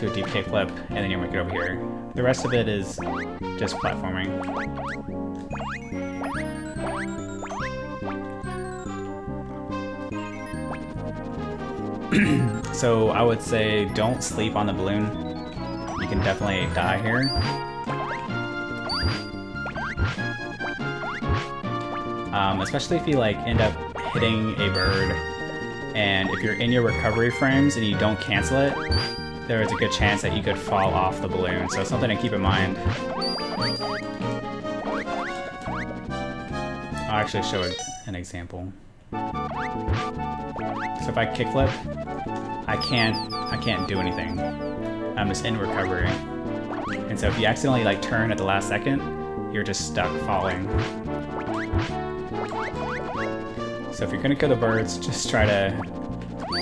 do a deep kickflip, and then you make it over here. The rest of it is just platforming. So I would say don't sleep on the balloon. You can definitely die here. Especially if you like end up hitting a bird, and if you're in your recovery frames and you don't cancel it, there is a good chance that you could fall off the balloon. So something to keep in mind. I'll actually show an example. So if I kickflip, I can't do anything. I'm just in recovery. And so if you accidentally like turn at the last second, you're just stuck falling. So if you're gonna kill the birds, just try to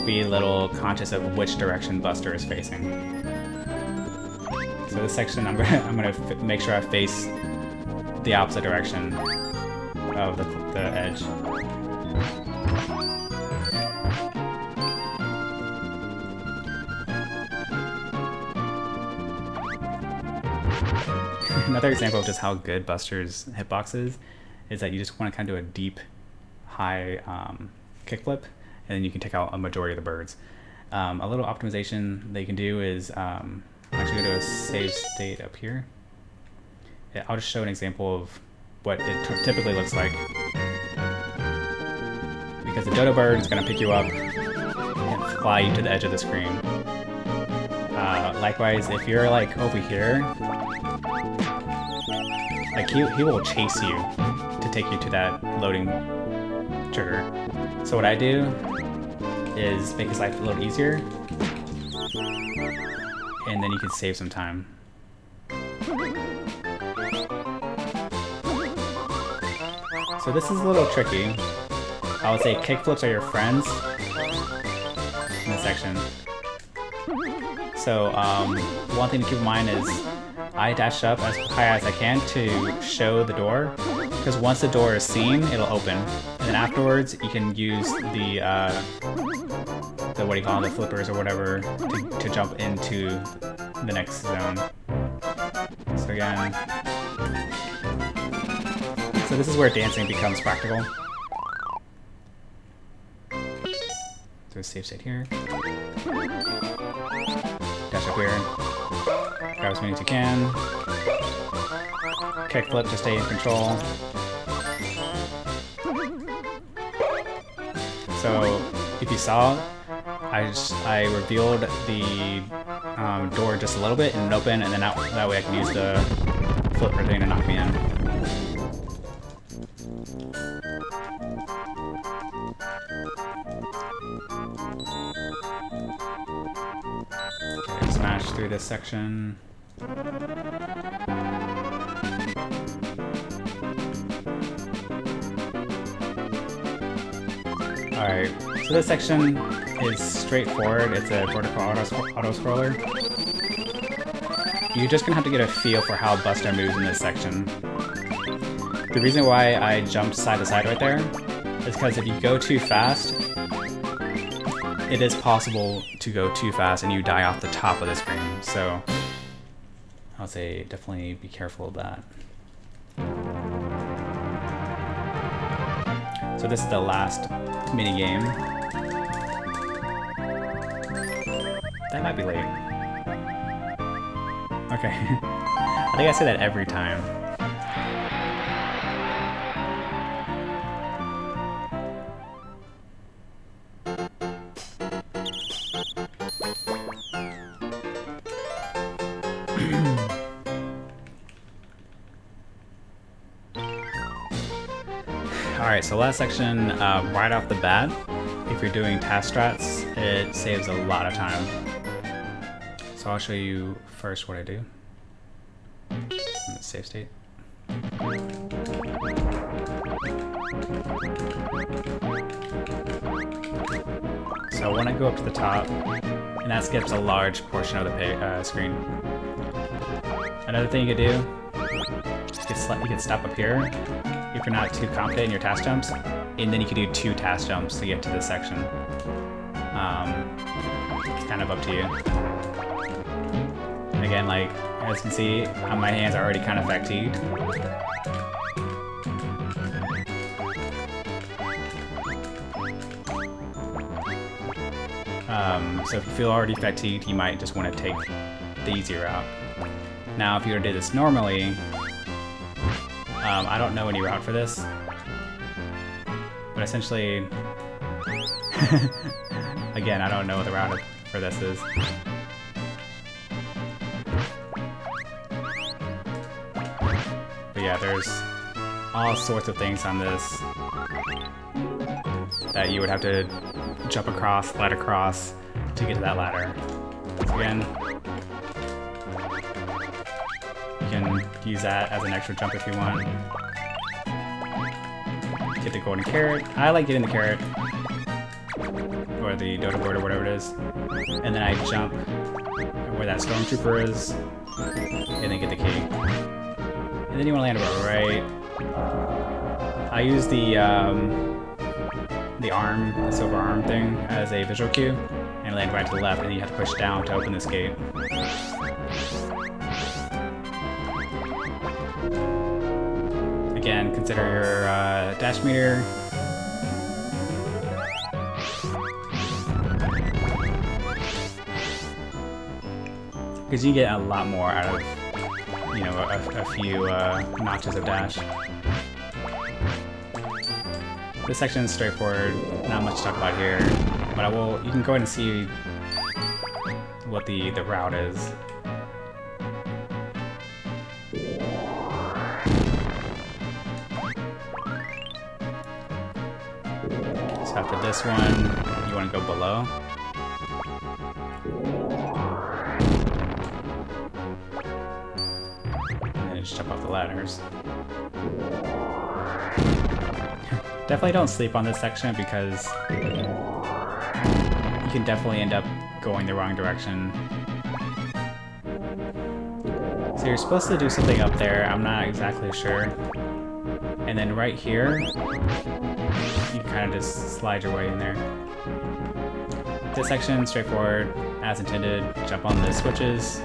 be a little conscious of which direction Buster is facing. So this section, I'm gonna make sure I face the opposite direction of the edge. Another example of just how good Buster's hitbox is that you just want to kind of do a deep, high kickflip, and then you can take out a majority of the birds. A little optimization that you can do is I'm actually going to do a save state up here. Yeah, I'll just show an example of what it typically looks like. Because the dodo bird is going to pick you up and fly you to the edge of the screen. Likewise, if you're like over here, like he will chase you to take you to that loading trigger. So what I do is make his life a little easier, and then you can save some time. So this is a little tricky. I would say kickflips are your friends in this section. So one thing to keep in mind is I dash up as high as I can to show the door, because once the door is seen, it'll open. And then afterwards, you can use the what do you call them, the flippers or whatever, to jump into the next zone. So again, so this is where dancing becomes practical. So save state here. Dash up here. Grab as many as you can. Kickflip to stay in control. So if you saw, I revealed the door just a little bit and it opened, and then that way I can use the flipper thing to knock me in. Okay, smash through this section. Alright, so this section is straightforward. It's a vertical auto-scroller. You're just gonna have to get a feel for how Buster moves in this section. The reason why I jumped side to side right there is because if you go too fast, it is possible to go too fast and you die off the top of the screen. So I would say definitely be careful of that. So this is the last mini game. That might be late. Okay. I think I say that every time. Alright, so last section, right off the bat, if you're doing task strats, it saves a lot of time. So I'll show you first what I do. In the save state. So when I go up to the top, and that skips a large portion of the screen. Another thing you can do, you can stop up here if you're not too confident in your task jumps, and then you can do 2 task jumps to get to this section. It's kind of up to you. Again, like, as you can see, my hands are already kind of fatigued. So if you feel already fatigued, you might just want to take the easy route. Now, if you were to do this normally, I don't know any route for this, but essentially, again, I don't know what the route for this is. But yeah, there's all sorts of things on this that you would have to jump across, slide across to get to that ladder. So again, you can use that as an extra jump if you want. Get the golden carrot. I like getting the carrot, or the Dota board, or whatever it is. And then I jump where that stormtrooper is, and then get the key. And then you want to land about right. I use the arm, the silver arm thing, as a visual cue, and land right to the left, and then you have to push down to open this gate. Again, consider your dash meter. Because you get a lot more out of, you know, a few notches of dash. This section is straightforward, not much to talk about here, but you can go ahead and see what the route is. So after this one, you want to go below. And then just jump off the ladders. Definitely don't sleep on this section because you can definitely end up going the wrong direction. So you're supposed to do something up there, I'm not exactly sure. And then right here, you kind of just slide your way in there. This section, straightforward, as intended, jump on the switches.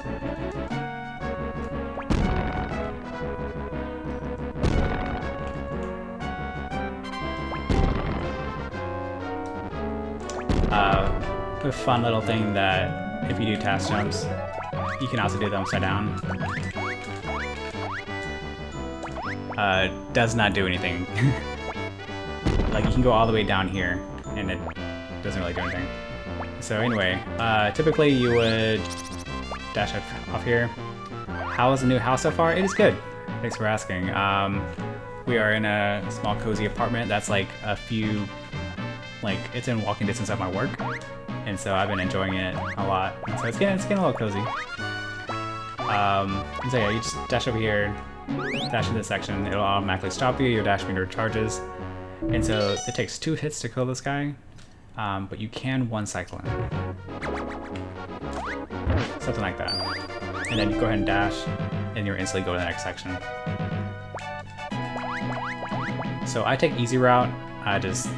A fun little thing that if you do task jumps, you can also do them upside down. Does not do anything. Like, you can go all the way down here, and it doesn't really do anything. So anyway, typically you would dash off here. How is the new house so far? It is good. Thanks for asking. We are in a small cozy apartment that's like a few, like, it's in walking distance of my work. And so I've been enjoying it a lot. And so it's getting a little cozy. So yeah, you just dash over here, dash in this section, it'll automatically stop you, your dash meter charges. And so it takes 2 hits to kill this guy, but you can one cycle in. Something like that. And then you go ahead and dash, and you'll instantly go to the next section. So I take easy route, it's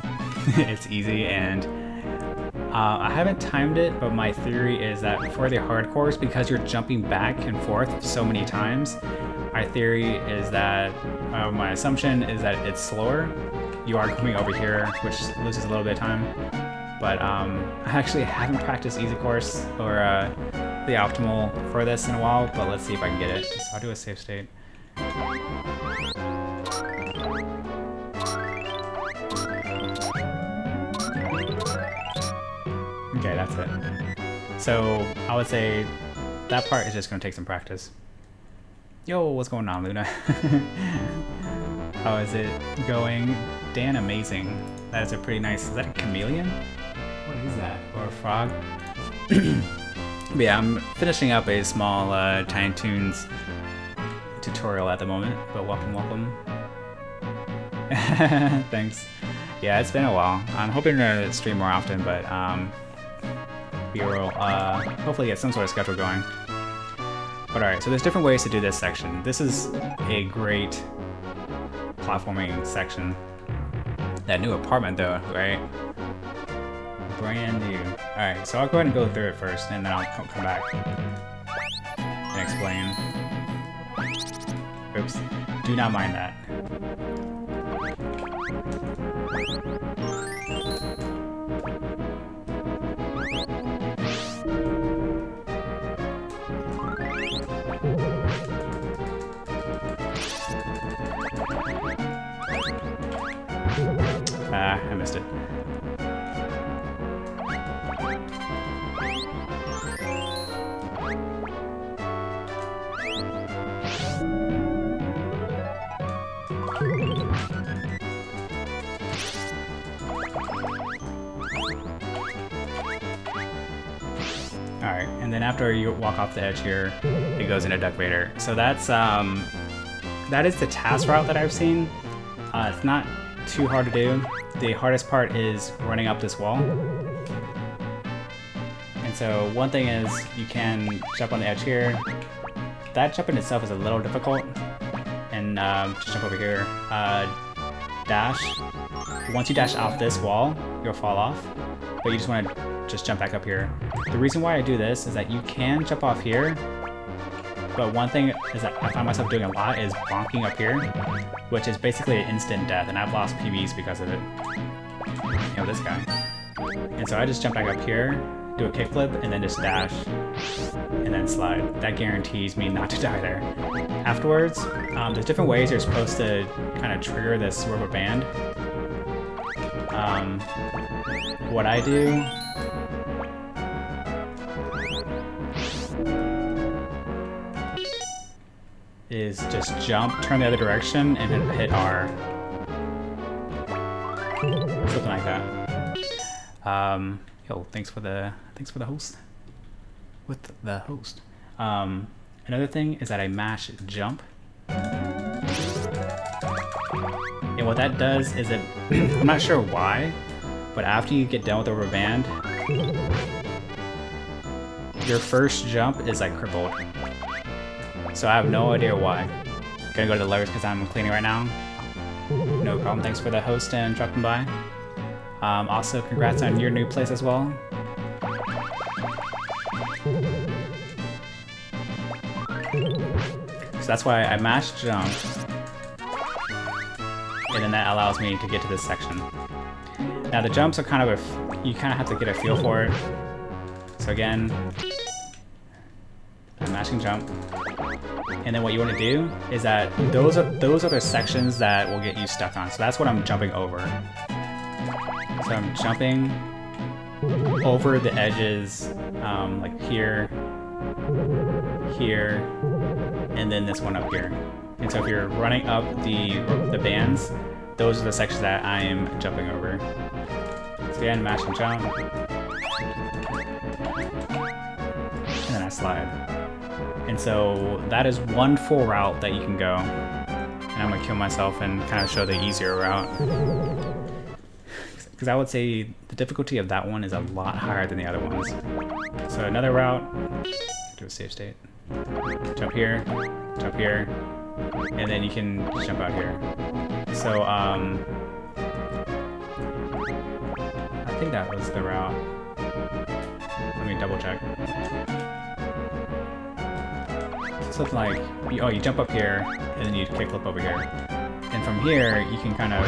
easy, and I haven't timed it, but my theory is that for the hardcores, because you're jumping back and forth so many times, my theory is that, my assumption is that it's slower. You are coming over here, which loses a little bit of time, but I actually haven't practiced easy course or the optimal for this in a while, but let's see if I can get it. So I'll do a save state. Okay, that's it. So I would say that part is just going to take some practice. Yo, what's going on, Luna? How is it going? Dan, amazing. That is a pretty nice... Is that a chameleon? What is that? Or a frog? But yeah, I'm finishing up a small Tiny Toons tutorial at the moment, but welcome. Thanks. Yeah, it's been a while. I'm hoping to stream more often, but we will hopefully get some sort of schedule going. But alright, so there's different ways to do this section. This is a great platforming section. That new apartment though, right? Brand new. Alright, so I'll go ahead and go through it first, and then I'll come back. explain. Oops. Do not mind that. Ah, I missed it. Alright, and then after you walk off the edge here, it goes into Duck Vader. So that's, that is the task route that I've seen. It's not too hard to do. The hardest part is running up this wall. And so one thing is you can jump on the edge here. That jump in itself is a little difficult. And just jump over here. Dash. Once you dash off this wall, you'll fall off. But you just want to just jump back up here. The reason why I do this is that you can jump off here. But one thing is that I find myself doing a lot is bonking up here, which is basically an instant death, and I've lost PBs because of it. You know, this guy. And so I just jump back up here, do a kickflip, and then just dash, and then slide. That guarantees me not to die there. Afterwards, there's different ways you're supposed to kind of trigger this rubber band. What I do is just jump, turn the other direction, and then hit R. Something like that. Yo, thanks for the host. With the host. Another thing is that I mash jump. And what that does is it, I'm not sure why, but after you get done with the rubber band, your first jump is like crippled. So I have no idea why. Gonna go to the levers because I'm cleaning right now. No problem. Thanks for the host and dropping by. Also, congrats on your new place as well. So that's why I mash jump. And then that allows me to get to this section. Now the jumps are kind of you kind of have to get a feel for it. So again, I'm mashing jump. And then what you want to do is that those are the sections that will get you stuck on. So that's what I'm jumping over. So I'm jumping over the edges, like here, here, and then this one up here. And so if you're running up the bands, those are the sections that I am jumping over. So again, mash and jump. And then I slide. And so that is one full route that you can go. And I'm gonna kill myself and kind of show the easier route. Because I would say the difficulty of that one is a lot higher than the other ones. So another route, do a save state. Jump here, and then you can jump out here. So I think that was the route. Let me double check. Something like, you jump up here, and then you kickflip over here. And from here, you can kind of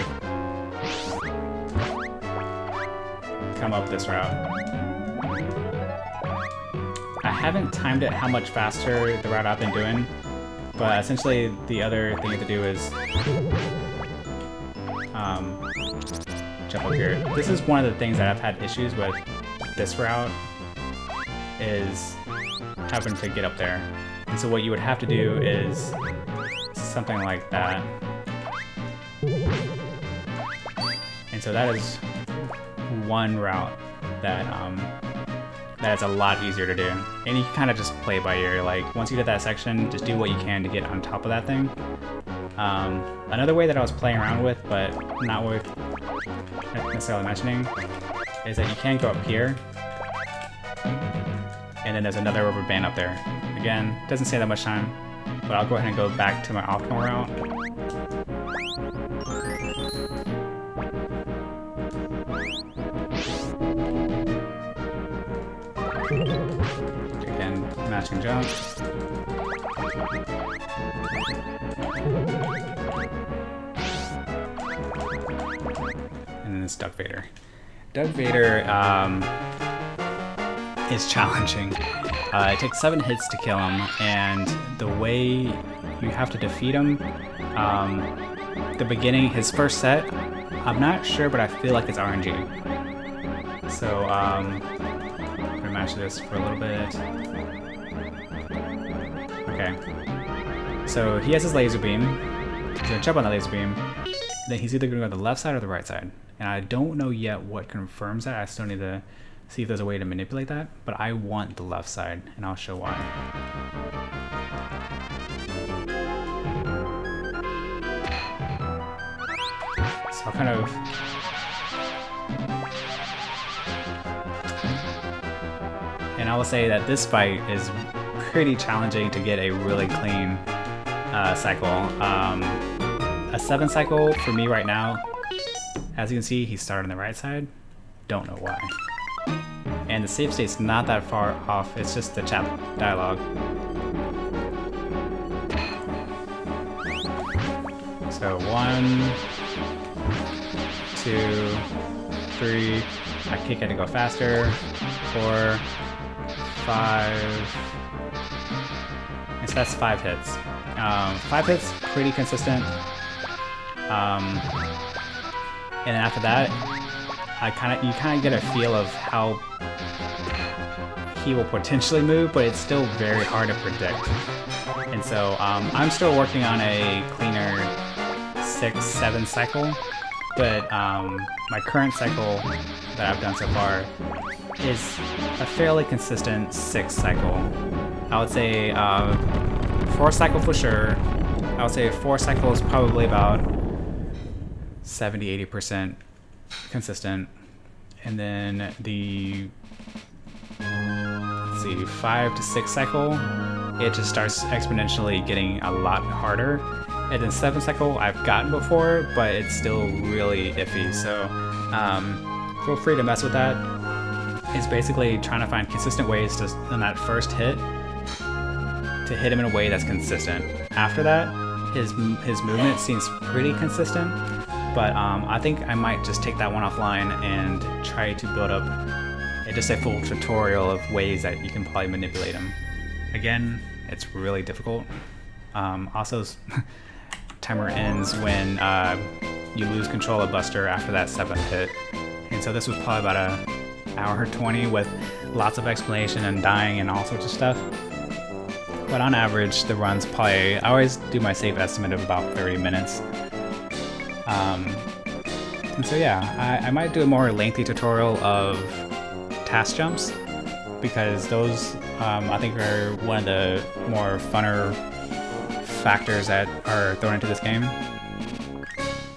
come up this route. I haven't timed it how much faster the route I've been doing, but essentially the other thing you have to do is jump up here. This is one of the things that I've had issues with this route, is having to get up there. And so what you would have to do is something like that. And so that is one route that that is a lot easier to do. And you can kind of just play by ear. Like, once you get that section, just do what you can to get on top of that thing. Another way that I was playing around with, but not worth necessarily mentioning, is that you can go up here, and then there's another rubber band up there. Again, doesn't say that much time, but I'll go ahead and go back to my optimal route. Again, matching jump. And then it's Duck Vader. Duck Vader is challenging. It takes 7 hits to kill him, and the way you have to defeat him, the beginning, his first set, I'm not sure, but I feel like it's RNG. So, I'm gonna match this for a little bit. Okay. So he has his laser beam. He's gonna jump on the laser beam. Then he's either gonna go to the left side or the right side. And I don't know yet what confirms that. I still need to see if there's a way to manipulate that. But I want the left side, and I'll show why. So I'll kind of... And I will say that this fight is pretty challenging to get a really clean cycle. A 7 cycle for me right now, as you can see, he started on the right side. Don't know why. And the save state's not that far off, it's just the chat dialogue. So 1, 2, 3, I kick it to go faster, 4, 5, and so that's 5 hits. 5 hits, pretty consistent. And then after that, you kind of get a feel of how he will potentially move, but it's still very hard to predict. And so I'm still working on a cleaner 6-7 cycle, but my current cycle that I've done so far is a fairly consistent 6 cycle. I would say 4 cycle for sure. I would say 4 cycles probably about 70-80% consistent, and then the 5 to 6 cycle, it just starts exponentially getting a lot harder. And then 7 cycle I've gotten before, but it's still really iffy. So feel free to mess with that. It's basically trying to find consistent ways to, on that first hit, to hit him in a way that's consistent. After that, his movement seems pretty consistent. But I think I might just take that one offline and try to build up just a full tutorial of ways that you can probably manipulate him. Again, it's really difficult. Also, timer ends when you lose control of Buster after that 7th hit. And so this was probably about an hour 20 with lots of explanation and dying and all sorts of stuff. But on average, the run's probably, I always do my safe estimate of about 30 minutes. And so yeah, I might do a more lengthy tutorial of task jumps, because those I think are one of the more funner factors that are thrown into this game,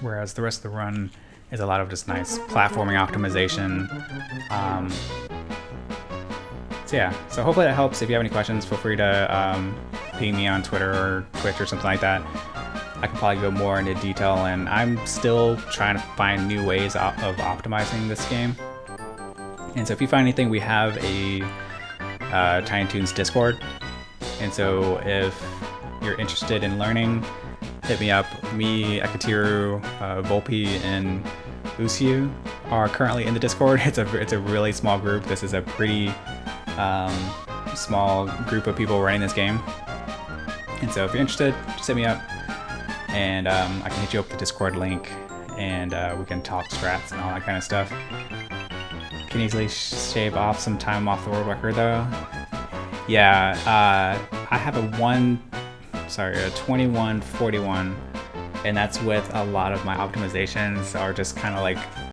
whereas the rest of the run is a lot of just nice platforming optimization. So yeah, so hopefully that helps. If you have any questions, feel free to ping me on Twitter or Twitch or something like that. I can probably go more into detail, and I'm still trying to find new ways of optimizing this game. And so if you find anything, we have a Tiny Toons Discord. And so if you're interested in learning, hit me up. Me, Akatiru, Volpe, and Usiu are currently in the Discord. It's a really small group. This is a pretty small group of people running this game. And so if you're interested, just hit me up. And I can hit you up with the Discord link, and we can talk strats and all that kind of stuff. Can easily shave off some time off the world record though. Yeah, I have a 2141, and that's with a lot of my optimizations are just kind of like